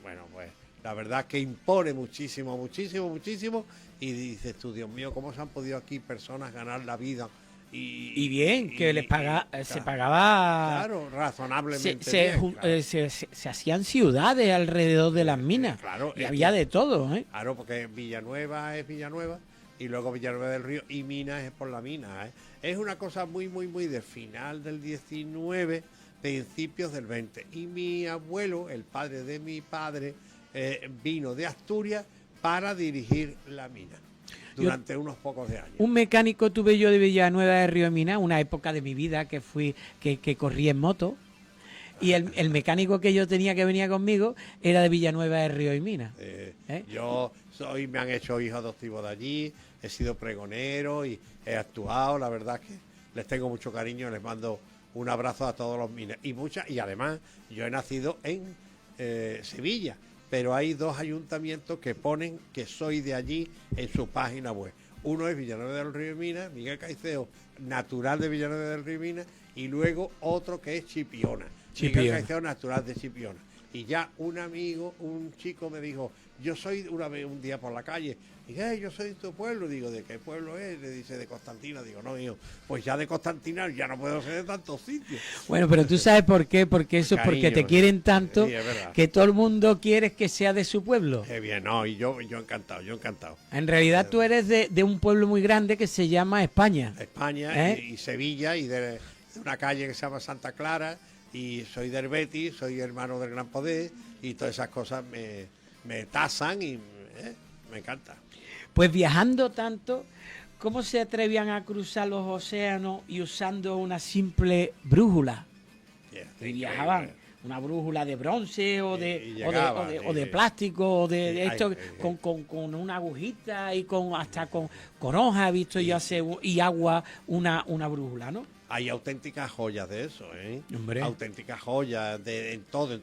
bueno, pues la verdad que impone muchísimo, muchísimo, muchísimo, y dices tú, Dios mío, ¿cómo se han podido aquí personas ganar la vida? Y bien, que se pagaba... Claro, razonablemente se hacían ciudades alrededor de las minas, claro, y había de todo, ¿eh? Claro, porque Villanueva es Villanueva, y luego Villanueva del Río, y Minas es por la mina, ¿eh? Es una cosa muy, muy, muy de final del 19, principios del 20. Y mi abuelo, el padre de mi padre, vino de Asturias para dirigir la mina. durante unos pocos de años. Un mecánico tuve yo de Villanueva de Río Mina, una época de mi vida que que corrí en moto. Y el mecánico que yo tenía que venía conmigo era de Villanueva de Río Mina. Me han hecho hijo adoptivo de allí, he sido pregonero y he actuado, la verdad que les tengo mucho cariño, les mando un abrazo a todos los mineros. Y además, yo he nacido en Sevilla, pero hay 2 ayuntamientos que ponen que soy de allí en su página web. Uno es Villanueva del Río Mina, Miguel Caicedo, natural de Villanueva del Río Mina, y luego otro que es Chipiona. Miguel Caicedo, natural de Chipiona. Y ya un amigo, un chico me dijo, yo soy un día por la calle, dije, yo soy de tu pueblo, digo, ¿de qué pueblo es? Le dice, de Constantina, digo, no, hijo, pues ya de Constantina ya no puedo ser de tantos sitios. Bueno, pero tú sabes por qué, porque eso es porque te quieren tanto, sí, que todo el mundo quiere que sea de su pueblo. Qué bien, no, y yo encantado, yo encantado. En realidad tú eres de un pueblo muy grande que se llama España. España y Sevilla, y de una calle que se llama Santa Clara, y soy del Betis, soy hermano del Gran Poder, y todas esas cosas me tasan y me encanta. Pues viajando tanto, ¿cómo se atrevían a cruzar los océanos y usando una simple brújula? Y viajaban una brújula de bronce o de plástico o de esto con una agujita y con hoja he visto yo hacer y agua una brújula, ¿no? Hay auténticas joyas de eso, ¿eh? Hombre. Auténticas joyas en todos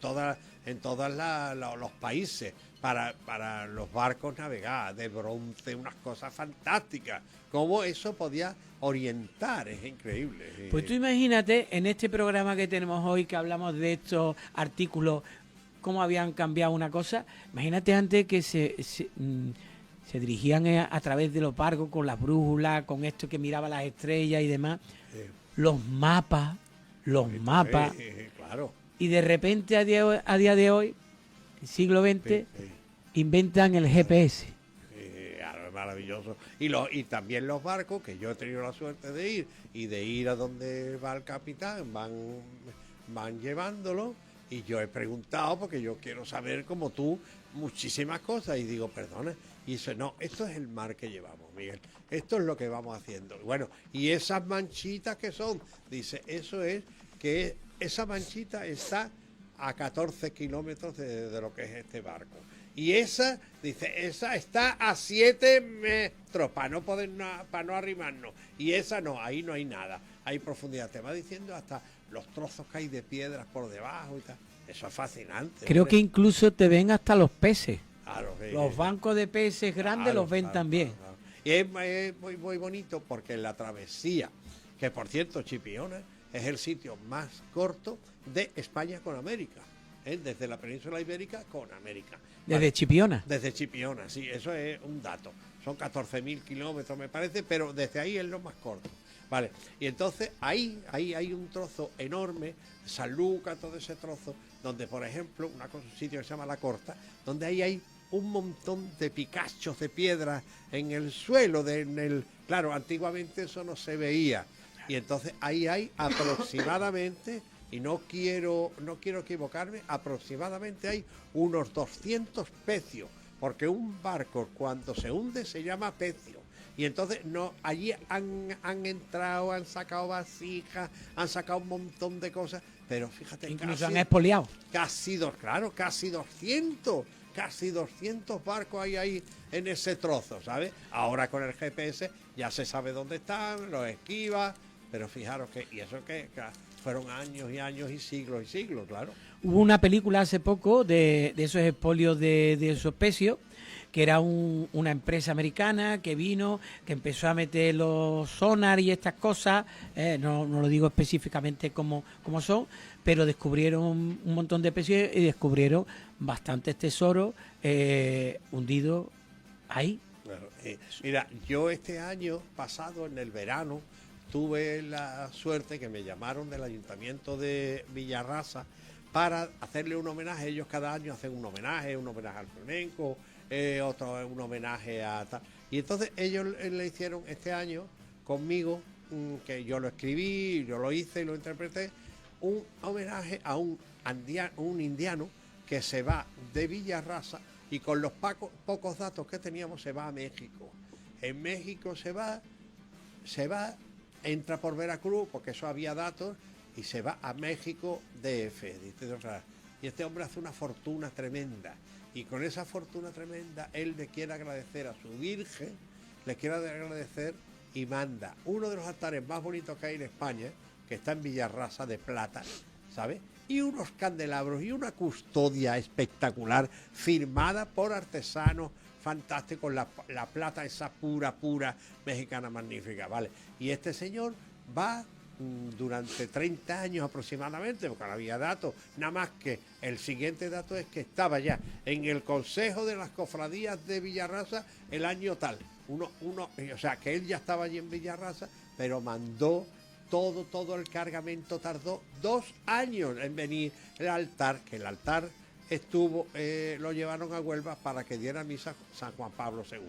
los países para los barcos navegar, de bronce, unas cosas fantásticas. Cómo eso podía orientar, es increíble. Pues tú imagínate, en este programa que tenemos hoy, que hablamos de estos artículos, cómo habían cambiado una cosa. Imagínate antes que se dirigían a través de los barcos con las brújulas, con esto que miraba las estrellas y demás. Los mapas. Claro. Y de repente a día de hoy, siglo XX, inventan el GPS. Claro, es maravilloso. Y también los barcos, que yo he tenido la suerte de ir a donde va el capitán, van llevándolo, y yo he preguntado, porque yo quiero saber, como tú, muchísimas cosas, y digo, perdona, y dice, no, esto es el mar que llevamos, Miguel, esto es lo que vamos haciendo. Bueno, y esas manchitas que son, dice, eso es que esa manchita está a 14 kilómetros de lo que es este barco. Y esa, dice, esa está a 7 metros para no arrimarnos. Y esa no, ahí no hay nada, hay profundidad. Te va diciendo hasta los trozos que hay de piedras por debajo y tal. Eso es fascinante. Creo que incluso te ven hasta los peces. Claro, los bancos de peces grandes los ven también. Claro. Y es muy bonito porque la travesía, que por cierto, Chipiona es el sitio más corto de España con América, desde la península ibérica con América. ¿Desde Chipiona? Desde Chipiona, sí, eso es un dato. Son 14.000 kilómetros, me parece, pero desde ahí es lo más corto. Vale, y entonces ahí hay un trozo enorme, San Lucas, todo ese trozo, donde, por ejemplo, un sitio que se llama La Corta, donde ahí hay un montón de picachos de piedras en el suelo, claro, antiguamente eso no se veía. Y entonces ahí hay aproximadamente, y no quiero equivocarme, aproximadamente hay unos 200 pecios, porque un barco cuando se hunde se llama pecio. Y entonces allí han entrado, han sacado vasijas, han sacado un montón de cosas, pero fíjate, incluso han expoliado. Casi 200 barcos hay ahí en ese trozo, ¿sabes? Ahora con el GPS ya se sabe dónde están, los esquiva, pero fijaros y eso que fueron años y años y siglos, claro. Hubo una película hace poco de esos expolios de esos pecios, que era una empresa americana que vino, que empezó a meter los sonar y estas cosas, no lo digo específicamente cómo son, pero descubrieron un montón de pecios y descubrieron bastantes tesoros hundidos ahí. Claro, mira, yo este año pasado, en el verano, tuve la suerte que me llamaron del Ayuntamiento de Villarrasa para hacerle un homenaje. Ellos cada año hacen un homenaje al flamenco, otro un homenaje a tal. Y entonces ellos le hicieron este año conmigo, que yo lo escribí, yo lo hice y lo interpreté, un homenaje a un indiano que se va de Villarrasa y con los pocos datos que teníamos se va a México. En México se va, entra por Veracruz, porque eso había datos, y se va a México DF, Distrito Federal. Y este hombre hace una fortuna tremenda. Y con esa fortuna tremenda, él le quiere agradecer a su Virgen, le quiere agradecer y manda uno de los altares más bonitos que hay en España, que está en Villarrasa de plata, ¿sabes? Y unos candelabros y una custodia espectacular, firmada por artesanos fantásticos, la plata esa pura mexicana magnífica, ¿vale? Y este señor va durante 30 años aproximadamente, porque no había datos, nada más que el siguiente dato es que estaba ya en el Consejo de las Cofradías de Villarrasa el año tal, o sea, que él ya estaba allí en Villarrasa, pero mandó todo el cargamento, tardó 2 años en venir el altar, que el altar estuvo, lo llevaron a Huelva para que diera misa San Juan Pablo II.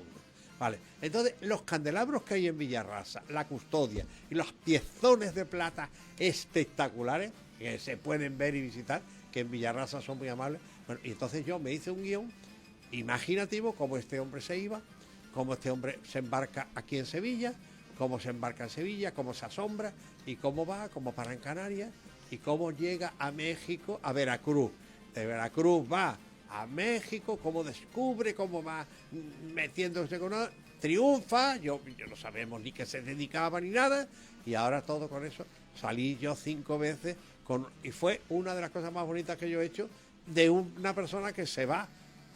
Vale, entonces los candelabros que hay en Villarrasa, la custodia y los piezones de plata espectaculares que se pueden ver y visitar, que en Villarrasa son muy amables. Bueno, y entonces yo me hice un guión imaginativo, cómo este hombre se iba, cómo este hombre se embarca aquí en Sevilla, cómo se embarca en Sevilla, cómo se asombra y cómo va, cómo para en Canarias y cómo llega a México, a Veracruz. De Veracruz va a México, cómo descubre, cómo va metiéndose con una, triunfa, yo no sabemos ni qué se dedicaba ni nada, y ahora todo con eso, salí yo 5 veces, y fue una de las cosas más bonitas que yo he hecho, de una persona que se va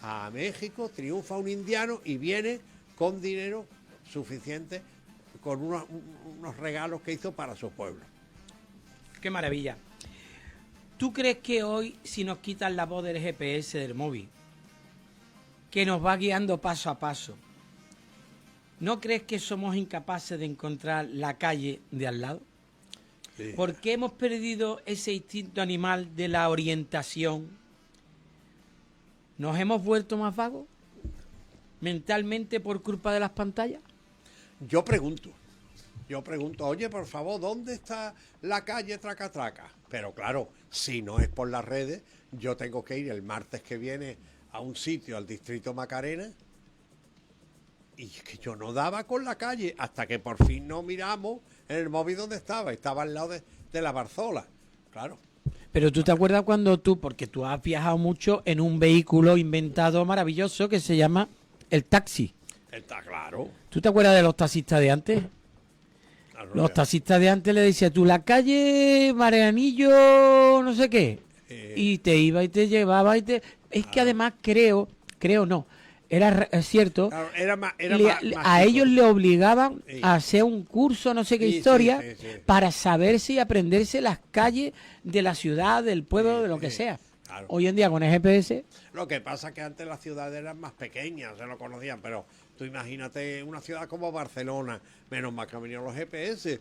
a México, triunfa un indiano y viene con dinero suficiente, con unos regalos que hizo para su pueblo. Qué maravilla. ¿Tú crees que hoy, si nos quitan la voz del GPS del móvil, que nos va guiando paso a paso, ¿no crees que somos incapaces de encontrar la calle de al lado? Sí. ¿Por qué hemos perdido ese instinto animal de la orientación? ¿Nos hemos vuelto más vagos mentalmente por culpa de las pantallas? Yo pregunto, oye, por favor, ¿dónde está la calle Traca-Traca? Pero claro, si no es por las redes, yo tengo que ir el martes que viene a un sitio, al distrito Macarena, y es que yo no daba con la calle, hasta que por fin no miramos en el móvil donde estaba al lado de la Barzola, claro. Pero tú te acuerdas cuando porque tú has viajado mucho en un vehículo inventado maravilloso que se llama el taxi. Está claro. ¿Tú te acuerdas de los taxistas de antes? Los taxistas de antes le decían tú la calle Marianillo no sé qué y te iba y te llevaba y te... Es que además creo no, era cierto, claro, a ellos le obligaban a hacer un curso, no sé qué historia, para saberse y aprenderse las calles de la ciudad, del pueblo, de lo que sea. Claro. Hoy en día con el GPS... Lo que pasa es que antes las ciudades eran más pequeñas, se lo conocían, pero tú imagínate una ciudad como Barcelona, menos mal que han venido los GPS,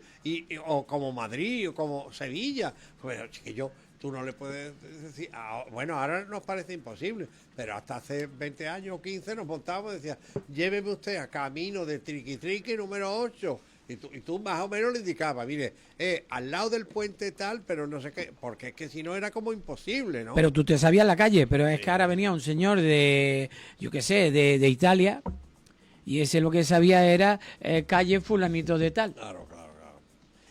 o como Madrid, o como Sevilla. Pero chiquillo, tú no le puedes decir... bueno, ahora nos parece imposible, pero hasta hace 20 años o 15 nos montábamos y decía, lléveme usted a camino de Triqui número 8... Y tú más o menos le indicabas, mire, al lado del puente tal, pero no sé qué, porque es que si no era como imposible, ¿no? Pero tú te sabías la calle, pero es que ahora venía un señor de, yo qué sé, de Italia, y ese lo que sabía era calle fulanito de tal. Claro.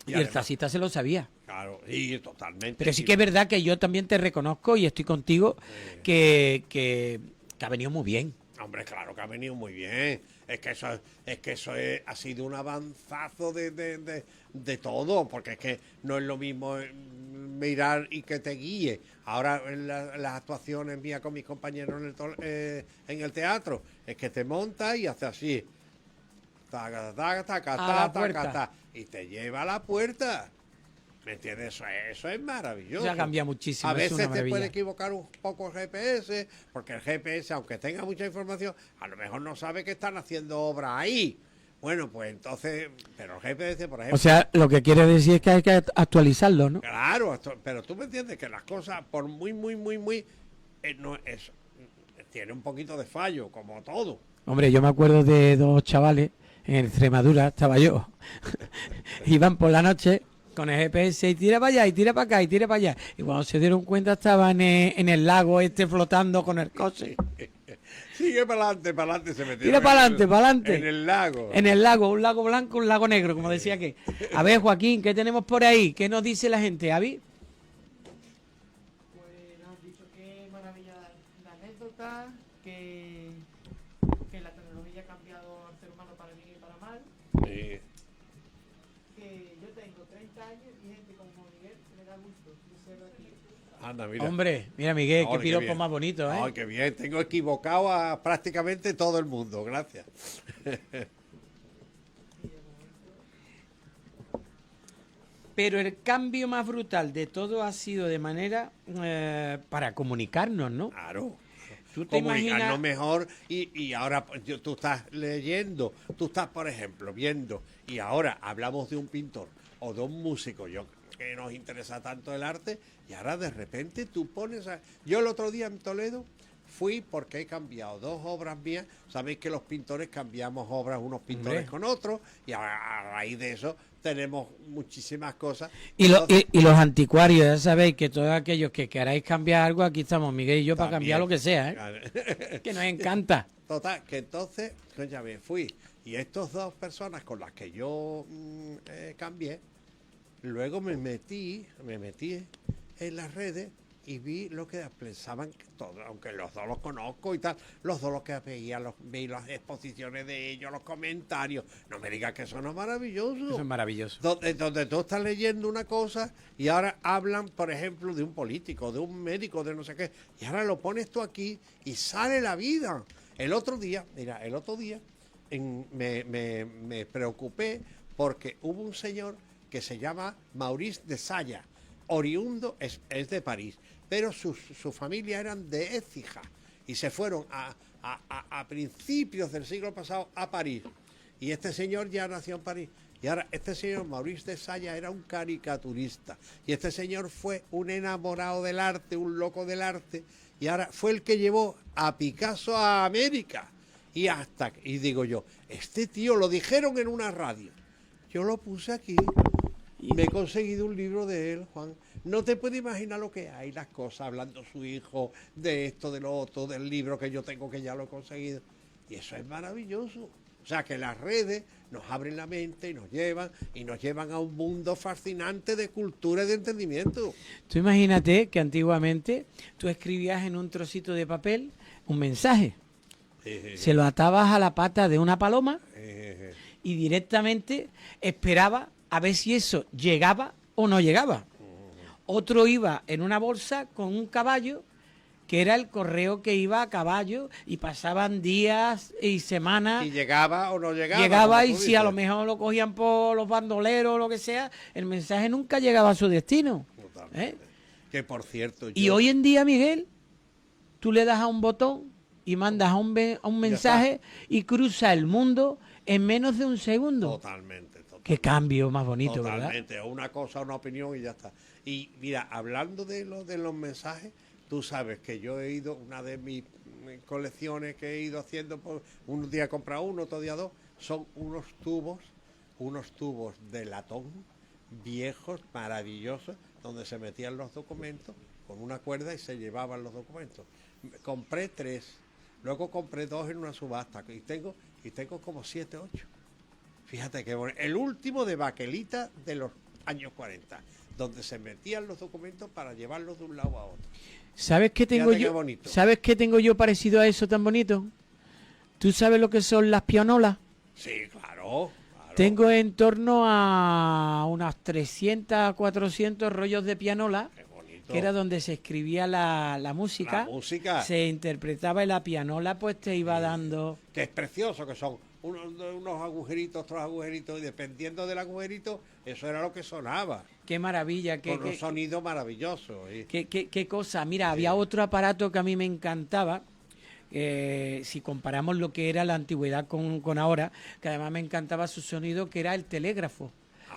Y además, el taxista se lo sabía. Claro, y totalmente. Pero sí que es verdad que yo también te reconozco, y estoy contigo, que ha venido muy bien. Hombre, claro que ha venido muy bien. Es que eso ha sido un avanzazo de todo, porque es que no es lo mismo mirar y que te guíe. Ahora en las actuaciones mías con mis compañeros en el teatro, es que te montas y haces así. Taca, y te lleva a la puerta. ¿Me entiendes? Eso es maravilloso. Ya cambia muchísimo. A veces te puede equivocar un poco el GPS, porque el GPS, aunque tenga mucha información, a lo mejor no sabe que están haciendo obra ahí. Bueno, pues entonces, pero el GPS, por ejemplo... O sea, lo que quiere decir es que hay que actualizarlo, ¿no? Claro, pero tú me entiendes que las cosas, por muy, no es, tiene un poquito de fallo, como todo. Hombre, yo me acuerdo de 2 chavales, en Extremadura estaba yo, iban por la noche... con el GPS y tira para allá, y tira para acá, y tira para allá. Y cuando se dieron cuenta estaban en el lago flotando con el coche. Sí, Sigue para adelante, se metió. Tira para adelante. En el lago. En el lago, un lago blanco, un lago negro, como decía que. A ver, Joaquín, ¿qué tenemos por ahí? ¿Qué nos dice la gente, Avi? Pues nos han dicho que maravilla la anécdota, que la tecnología ha cambiado al ser humano para bien y para mal. Sí. Que yo tengo 30 años y gente como Miguel me da gusto. Dice aquí. Anda, mira. Hombre, mira, Miguel, Ahora, qué piropo bien. más bonito, ¿eh? Ay, qué bien. Tengo equivocado a prácticamente todo el mundo. Gracias. Pero el cambio más brutal de todo ha sido de manera para comunicarnos, ¿no? Claro. Tú te Comunicarnos imaginas... mejor y ahora pues, tú estás leyendo, tú estás, por ejemplo, viendo y ahora hablamos de un pintor o de un músico, que nos interesa tanto el arte y ahora de repente tú pones Yo el otro día en Toledo fui porque he cambiado 2 obras mías. Sabéis que los pintores cambiamos obras unos pintores Hombre. con otros y a raíz de eso tenemos muchísimas cosas. Y, Entonces, y los anticuarios, ya sabéis que todos aquellos que queráis cambiar algo, aquí estamos Miguel y yo para también. cambiar lo que sea, ¿eh? Que nos encanta. Total, que entonces, ya me fui. Y estas 2 personas con las que yo cambié, luego me metí en las redes y vi lo que pensaban todos, aunque los 2 los conozco y tal, los 2 los que veía, vi las exposiciones de ellos, los comentarios. No me digas que eso no es maravilloso. Eso es maravilloso. Donde tú estás leyendo una cosa y ahora hablan, por ejemplo, de un político, de un médico, de no sé qué, y ahora lo pones tú aquí y sale la vida. El otro día me preocupé porque hubo un señor que se llama Maurice de Salla, oriundo, es de París, pero su familia eran de Écija y se fueron a principios del siglo pasado a París. Y este señor ya nació en París. Y ahora este señor Maurice de Salla era un caricaturista. Y este señor fue un enamorado del arte, un loco del arte. Y ahora fue el que llevó a Picasso a América. Y digo yo, este tío lo dijeron en una radio. Yo lo puse aquí. Me he conseguido un libro de él, Juan. No te puedes imaginar lo que hay, las cosas, hablando su hijo, de esto, de lo otro, del libro que yo tengo, que ya lo he conseguido. Y eso es maravilloso. O sea, que las redes nos abren la mente y nos llevan a un mundo fascinante de cultura y de entendimiento. Tú imagínate que antiguamente tú escribías en un trocito de papel un mensaje. Se lo atabas a la pata de una paloma y directamente esperaba a ver si eso llegaba o no llegaba. Otro iba en una bolsa con un caballo, que era el correo que iba a caballo, y pasaban días y semanas. Y llegaba o no llegaba. Llegaba como y tú si a lo dices. mejor lo cogían por los bandoleros o lo que sea, el mensaje nunca llegaba a su destino. Totalmente. ¿Eh? Que por cierto. Y hoy en día, Miguel, tú le das a un botón y mandas a un mensaje y cruza el mundo en menos de un segundo. Totalmente. Qué cambio más bonito, ¿verdad? Totalmente, una cosa, una opinión y ya está. Y mira, hablando de los mensajes, tú sabes que yo he ido, una de mis colecciones que he ido haciendo, un día he comprado uno, otro día 2, son unos tubos de latón viejos, maravillosos, donde se metían los documentos con una cuerda y se llevaban los documentos. Compré 3, luego compré 2 en una subasta y tengo como 7, 8. Fíjate qué bonito. El último de baquelita de los años 40, donde se metían los documentos para llevarlos de un lado a otro. ¿Sabes qué tengo Fíjate qué yo? bonito. ¿Sabes qué tengo yo parecido a eso tan bonito? ¿Tú sabes lo que son las pianolas? Sí, claro. Tengo en torno a unas 300, 400 rollos de pianola, Qué bonito. que era donde se escribía la música. La música. Se interpretaba y la pianola pues te iba dando... Que es precioso, que son unos agujeritos, otros agujeritos, y dependiendo del agujerito, eso era lo que sonaba. Qué maravilla, Con un sonido maravilloso. qué cosa. Mira, había otro aparato que a mí me encantaba, si comparamos lo que era la antigüedad con ahora, que además me encantaba su sonido, que era el telégrafo.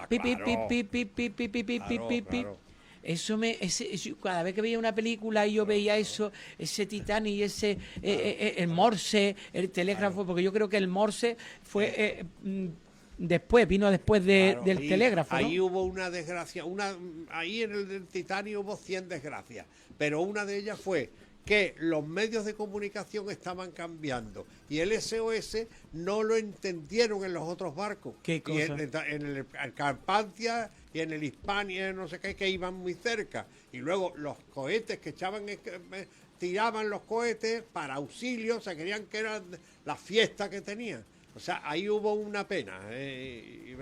Pi, pi, pi, pi, pi, pi, pi, pi, pi, Claro, pi, pi. claro. Eso cada vez que veía una película y yo veía eso, ese Titanic y el Morse, el telégrafo, porque yo creo que el Morse fue vino después Claro, del telégrafo, ¿no? Ahí hubo una desgracia, ahí en el Titanic hubo 100 desgracias, pero una de ellas fue que los medios de comunicación estaban cambiando y el SOS no lo entendieron en los otros barcos. ¿Qué cosa? Y en el Carpathia y en el Hispania, no sé qué, que iban muy cerca. Y luego los cohetes que tiraban los cohetes para auxilio, se creían que era la fiesta que tenían. O sea, ahí hubo una pena, y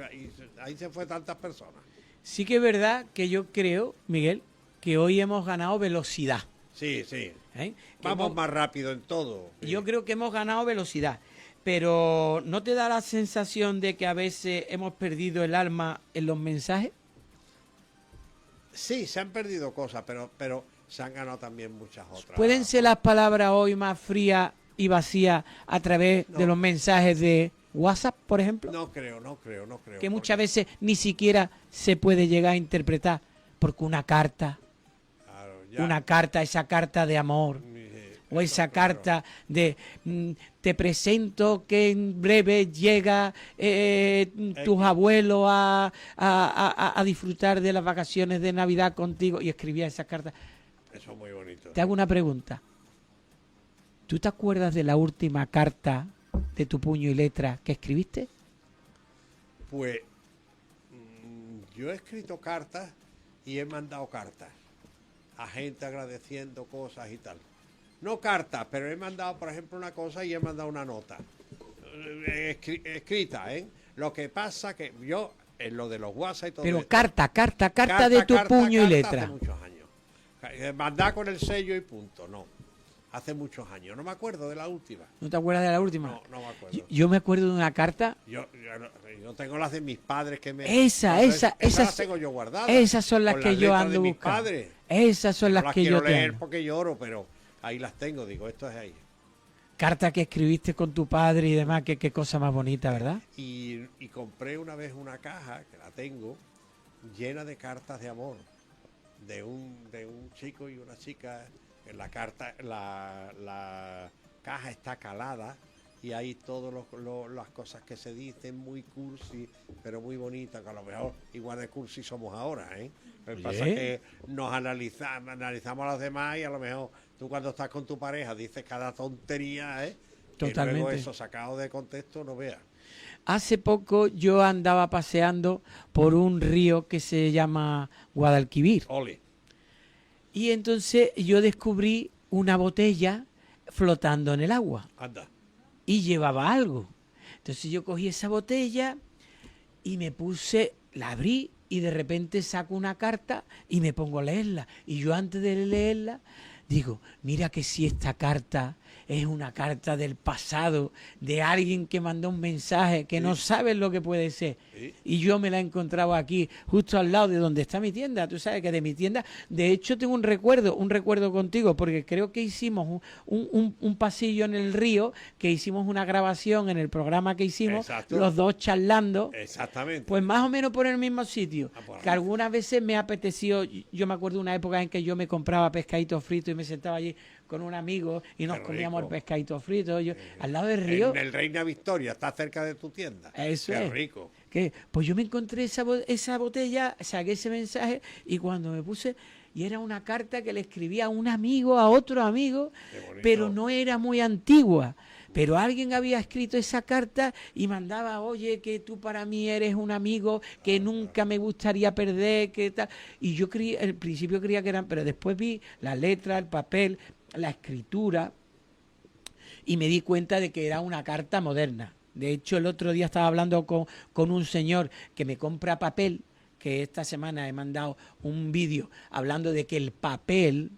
ahí se fue tantas personas. Sí que es verdad que yo creo, Miguel, que hoy hemos ganado velocidad. Sí, sí. ¿Eh? Vamos más rápido en todo. Yo creo que hemos ganado velocidad, pero ¿no te da la sensación de que a veces hemos perdido el alma en los mensajes? Sí, se han perdido cosas, pero se han ganado también muchas otras. ¿Pueden ser las palabras hoy más frías y vacías a través de los mensajes de WhatsApp, por ejemplo? No creo. Que muchas veces ni siquiera se puede llegar a interpretar, porque una carta, Claro, esa carta de amor, o esa carta de te presento que en breve llega tus abuelos a disfrutar de las vacaciones de Navidad contigo, y escribía esas cartas. Eso es muy bonito. Te hago una pregunta. ¿Tú te acuerdas de la última carta de tu puño y letra que escribiste? Pues yo he escrito cartas y he mandado cartas a gente agradeciendo cosas y tal. No cartas, pero he mandado, por ejemplo, una cosa y he mandado una nota escrita, ¿eh? Lo que pasa que yo, en lo de los WhatsApp y todo Pero esto, carta de tu puño y letra. hace muchos años. Mandar con el sello y punto, no. Hace muchos años. No me acuerdo de la última. ¿No te acuerdas de la última? No me acuerdo. Yo me acuerdo de una carta. Yo tengo las de mis padres que me... Esas las tengo yo guardadas. Esas son las con que las yo letras ando de mis buscando. padres. Esas son No las que yo quiero leer tengo. porque lloro, pero ahí las tengo. Digo, esto es ahí. Carta que escribiste con tu padre y demás, qué cosa más bonita, ¿verdad? Y compré una vez una caja, que la tengo, llena de cartas de amor. De un chico y una chica. En la carta, la caja está calada y hay todas las cosas que se dicen, muy cursi, pero muy bonitas, que a lo mejor igual de cursi somos ahora, ¿eh? Lo que pasa es que nos analizamos a los demás y a lo mejor tú cuando estás con tu pareja dices cada tontería, ¿eh? Totalmente. Y luego eso sacado de contexto no veas. Hace poco yo andaba paseando por un río que se llama Guadalquivir. Ole. Y entonces yo descubrí una botella flotando en el agua. Anda. Y llevaba algo. Entonces yo cogí esa botella y me puse, la abrí y de repente saco una carta y me pongo a leerla. Y yo antes de leerla digo, mira que si esta carta es una carta del pasado, de alguien que mandó un mensaje que no sabes lo que puede ser. Sí. Y yo me la encontraba aquí, justo al lado de donde está mi tienda. Tú sabes que de mi tienda, de hecho tengo un recuerdo contigo, porque creo que hicimos un pasillo en el río, que hicimos una grabación en el programa que hicimos, Exacto. los dos charlando. Exactamente. Pues más o menos por el mismo sitio. Por Que algunas veces me apeteció, yo me acuerdo de una época en que yo me compraba pescadito frito y me sentaba allí con un amigo y nos Qué comíamos el rico. pescadito frito. Yo, al lado del río. En el Reina Victoria, está cerca de tu tienda. Eso Qué es. rico. Que, pues yo me encontré esa botella, saqué ese mensaje y cuando me puse, y era una carta que le escribía a un amigo, a otro amigo, Qué bonito. pero no era muy antigua. Pero alguien había escrito esa carta y mandaba, oye, que tú para mí eres un amigo que nunca me gustaría perder, que tal. Y yo creí, al principio creía que eran, pero después vi la letra, el papel, la escritura y me di cuenta de que era una carta moderna. De hecho, el otro día estaba hablando con un señor que me compra papel, que esta semana he mandado un vídeo hablando de que el papel,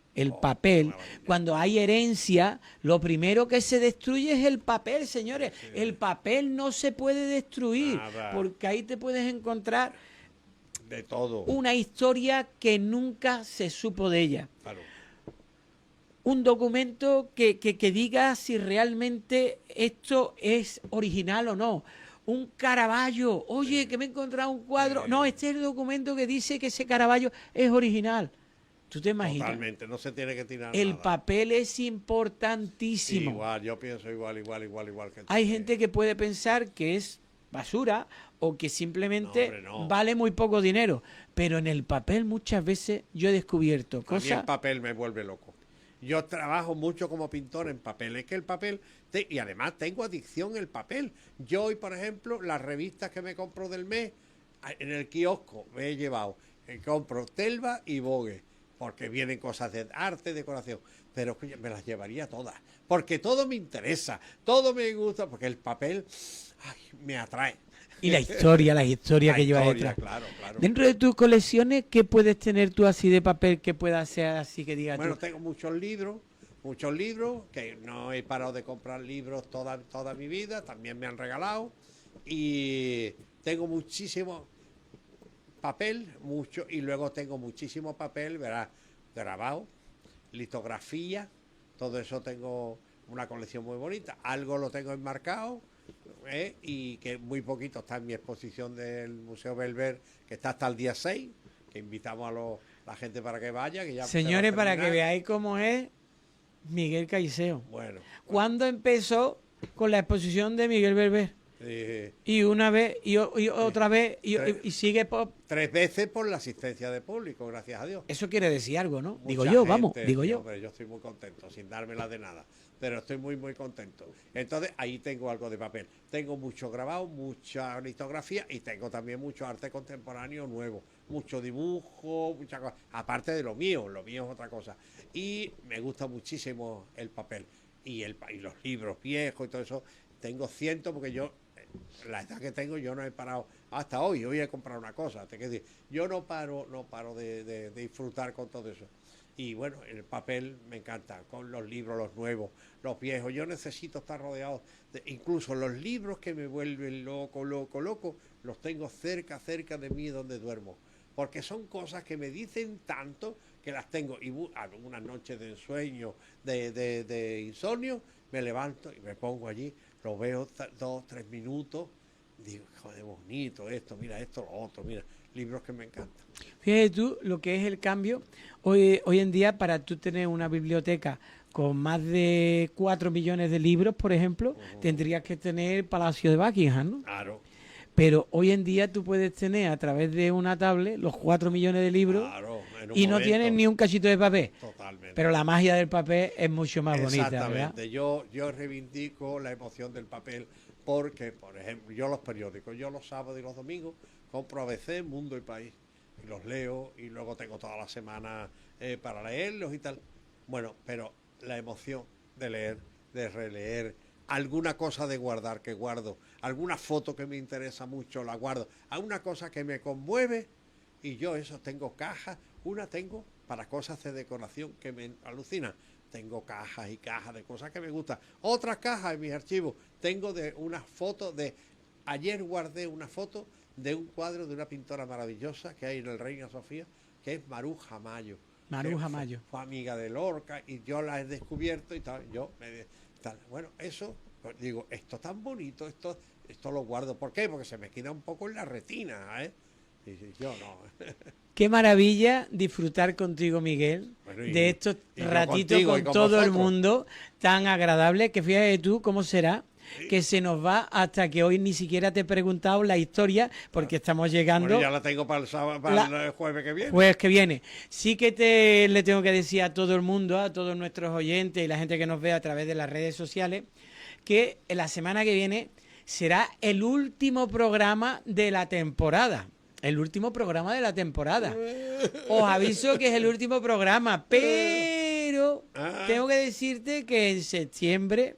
cuando hay herencia, lo primero que se destruye es el papel, señores. Sí. El papel no se puede destruir, Nada. porque ahí te puedes encontrar De todo. una historia que nunca se supo de ella. Claro. Un documento que diga si realmente esto es original o no. Un Caravaggio, oye, que me he encontrado un cuadro. No, este es el documento que dice que ese Caravaggio es original. ¿Tú te imaginas? Totalmente, no se tiene que tirar El nada. papel es importantísimo. Igual, yo pienso igual que tú. Hay gente que puede pensar que es basura o que simplemente No, hombre, no. vale muy poco dinero. Pero en el papel muchas veces yo he descubierto A mí el cosas. papel me vuelve loco. Yo trabajo mucho como pintor en papel. Es que el papel, y además tengo adicción al papel. Yo hoy, por ejemplo, las revistas que me compro del mes, en el kiosco me he llevado, compro Telva y Vogue, porque vienen cosas de arte, decoración, pero me las llevaría todas, porque todo me interesa, todo me gusta, porque el papel me atrae. Y las historias que llevas detrás. Claro. Dentro de tus colecciones, ¿qué puedes tener tú así de papel que pueda ser así que digas Bueno, tú? tengo muchos libros, que no he parado de comprar libros toda mi vida, también me han regalado, y tengo muchísimo papel, y luego tengo muchísimo papel, verás, grabado, litografía, todo eso tengo una colección muy bonita, algo lo tengo enmarcado, y que muy poquito está en mi exposición del Museo Belver, que está hasta el día 6, que invitamos a la gente para que vaya. Que ya Señores, para que veáis cómo es Miguel Caicedo. Bueno. ¿Cuándo empezó con la exposición de Miguel Belver? Y una vez, y otra vez, y sigue por... 3 veces por la asistencia de público, gracias a Dios. Eso quiere decir algo, ¿no? Mucha Digo yo, gente, digo yo. Hombre, yo estoy muy contento, sin dármela de nada, pero estoy muy, muy contento. Entonces, ahí tengo algo de papel. Tengo mucho grabado, mucha litografía, y tengo también mucho arte contemporáneo nuevo. Mucho dibujo, mucha cosa. Aparte de lo mío es otra cosa. Y me gusta muchísimo el papel. Y los libros viejos y todo eso. Tengo cientos, porque yo, la edad que tengo, yo no he parado hasta hoy. Hoy he comprado una cosa. Yo no paro de disfrutar con todo eso. Y bueno, el papel me encanta, con los libros, los nuevos, los viejos. Yo necesito estar rodeado incluso los libros que me vuelven loco, los tengo cerca de mí donde duermo. Porque son cosas que me dicen tanto que las tengo. Y algunas noches de ensueño, de insomnio, me levanto y me pongo allí, lo veo 2, 3 minutos, digo, joder, bonito esto, mira esto, lo otro, mira, libros que me encantan. Fíjate tú lo que es el cambio. Hoy en día, para tú tener una biblioteca con más de 4 millones de libros, por ejemplo, tendrías que tener Palacio de Buckingham, ¿no? Claro. Pero hoy en día tú puedes tener a través de una tablet los 4 millones de libros, Claro, y no tienes ni un cachito de papel. Totalmente. Pero la magia del papel es mucho más bonita, ¿verdad? Exactamente. Yo reivindico la emoción del papel porque, por ejemplo, yo los periódicos, yo los sábados y los domingos compro ABC, Mundo y País, y los leo, y luego tengo toda la semana para leerlos y tal. Bueno, pero la emoción de leer, de releer, alguna cosa de guardar que guardo, alguna foto que me interesa mucho la guardo, alguna cosa que me conmueve, y yo eso tengo cajas, una tengo para cosas de decoración que me alucinan, tengo cajas y cajas de cosas que me gustan, otras cajas en mis archivos, tengo de unas fotos ayer guardé una foto de un cuadro de una pintora maravillosa que hay en el Reina Sofía, que es Maruja Mayo. Maruja Mayo. Fue amiga de Lorca y yo la he descubierto y tal, bueno, eso, pues digo, esto tan bonito, esto lo guardo. ¿Por qué? Porque se me queda un poco en la retina, ¿eh? Y yo no. Qué maravilla disfrutar contigo, Miguel, Bueno, de estos y yo ratitos contigo y con con todo el vosotros. mundo tan agradable, que fíjate tú cómo será que se nos va hasta que hoy ni siquiera te he preguntado la historia, porque estamos llegando... Bueno, ya la tengo para el sábado, para el jueves que viene. Pues que viene. Sí que le tengo que decir a todo el mundo, a todos nuestros oyentes y la gente que nos ve a través de las redes sociales, que la semana que viene será el último programa de la temporada. El último programa de la temporada. Os aviso que es el último programa, pero tengo que decirte que en septiembre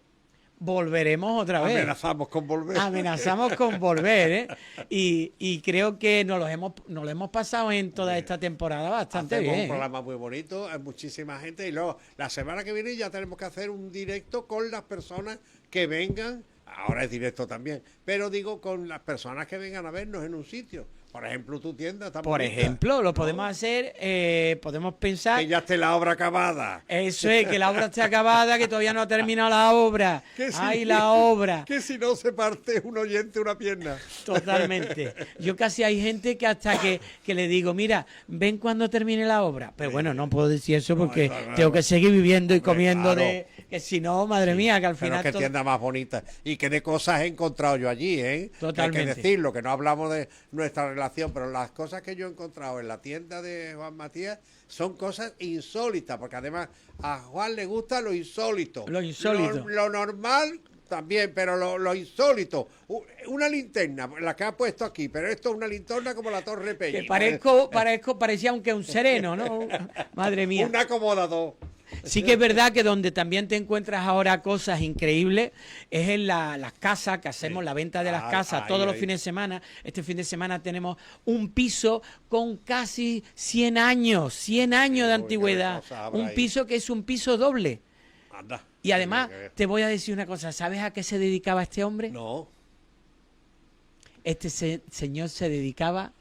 volveremos otra vez. Amenazamos con volver. Amenazamos con volver, ¿eh? Y creo que nos lo hemos pasado en toda esta temporada bastante Hacemos bien. un programa muy bonito, hay muchísima gente, y luego la semana que viene ya tenemos que hacer un directo con las personas que vengan, ahora es directo también, pero digo con las personas que vengan a vernos en un sitio. Por ejemplo, tu tienda tan Por bonita, ejemplo, lo ¿no? podemos hacer, podemos pensar... Que ya esté la obra acabada. Eso es, que la obra esté acabada, que todavía no ha terminado la obra. Que sí, ¡Ay, la obra! Que si no se parte un oyente una pierna. Totalmente. Yo casi hay gente que hasta que le digo, mira, ven cuando termine la obra. Pero bueno, no puedo decir eso porque claro. tengo que seguir viviendo y comiendo claro. que si no, madre mía, que al Pero final... qué tienda más bonita. Y qué de cosas he encontrado yo allí, ¿eh? Totalmente. Hay que decirlo, que no hablamos de nuestra relación relación, pero las cosas que yo he encontrado en la tienda de Juan Matías son cosas insólitas, porque además a Juan le gusta lo insólito. Lo insólito. Lo normal también, pero lo insólito. Una linterna, la que ha puesto aquí, pero esto es una linterna como la Torre Peña. Que parecía aunque un sereno, ¿no? Madre mía. Un acomodador. Sí que es verdad que donde también te encuentras ahora cosas increíbles es en las casas, que hacemos la venta de las casas todos los fines de semana. Este fin de semana tenemos un piso con casi 100 años de antigüedad. Un piso que es un piso doble. Anda. Y además, te voy a decir una cosa, ¿sabes a qué se dedicaba este hombre? No. Este señor se dedicaba,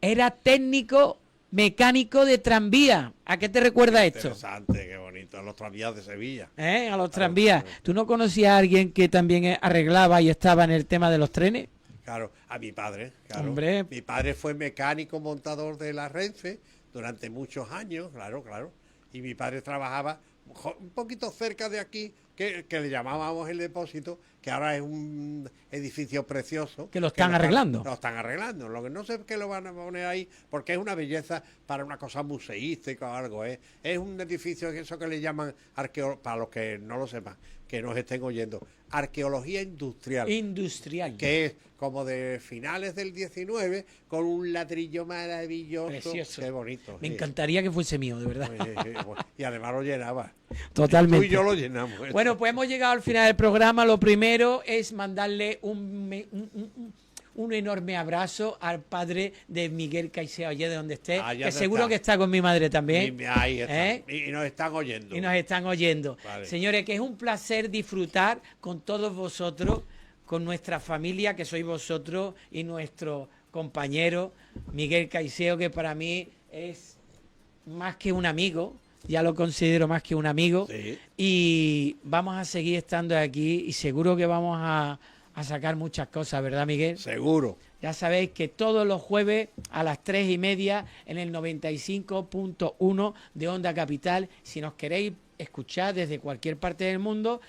era técnico mecánico de tranvía. ¿A qué te recuerda esto? Interesante, qué bonito. A los tranvías de Sevilla. A los tranvías. ¿Tú no conocías a alguien que también arreglaba y estaba en el tema de los trenes? Claro, a mi padre. Claro. Hombre. Mi padre fue mecánico montador de la Renfe durante muchos años, claro. Y mi padre trabajaba un poquito cerca de aquí, que le llamábamos el depósito, que ahora es un edificio precioso. Que lo están arreglando. Lo están arreglando. Lo que no sé qué lo van a poner ahí, porque es una belleza para una cosa museística o algo. Es un edificio, eso que le llaman para los que no lo sepan, que nos estén oyendo, arqueología industrial. Industrial. Que es como de finales del 19, con un ladrillo maravilloso. Precioso. Qué bonito. Me encantaría que fuese mío, de verdad. Y además lo llenaba. Totalmente. Tú y yo lo llenamos. Bueno, pues hemos llegado al final del programa. Lo primero es mandarle un enorme abrazo al padre de Miguel Caicedo, allá de donde esté, que seguro que está con mi madre también. Ahí está. Y nos están oyendo. Y nos están oyendo. Vale. Señores, que es un placer disfrutar con todos vosotros, con nuestra familia, que sois vosotros, y nuestro compañero Miguel Caicedo, que para mí es más que un amigo. Ya lo considero más que un amigo. Sí. Y vamos a seguir estando aquí y seguro que vamos a sacar muchas cosas, ¿verdad, Miguel? Seguro. Ya sabéis que todos los jueves a las 3:30 en el 95.1 de Onda Capital. Si nos queréis escuchar desde cualquier parte del mundo,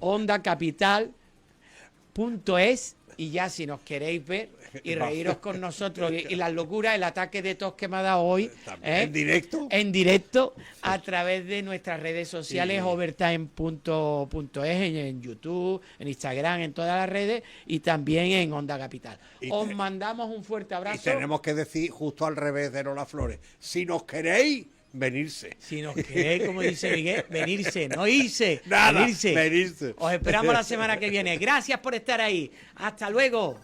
ondacapital.es. Y ya si nos queréis ver y reíros con nosotros y las locuras, el ataque de tos que me ha dado hoy, ¿En directo? En directo, a través de nuestras redes sociales, sí. Overtime.es, en YouTube, en Instagram, en todas las redes, y también en Onda Capital. Os mandamos un fuerte abrazo. Y tenemos que decir justo al revés de Lola Flores, si nos queréis, venirse. Si nos queréis, como dice Miguel, venirse, no irse. Nada, venirse. Os esperamos la semana que viene. Gracias por estar ahí. Hasta luego.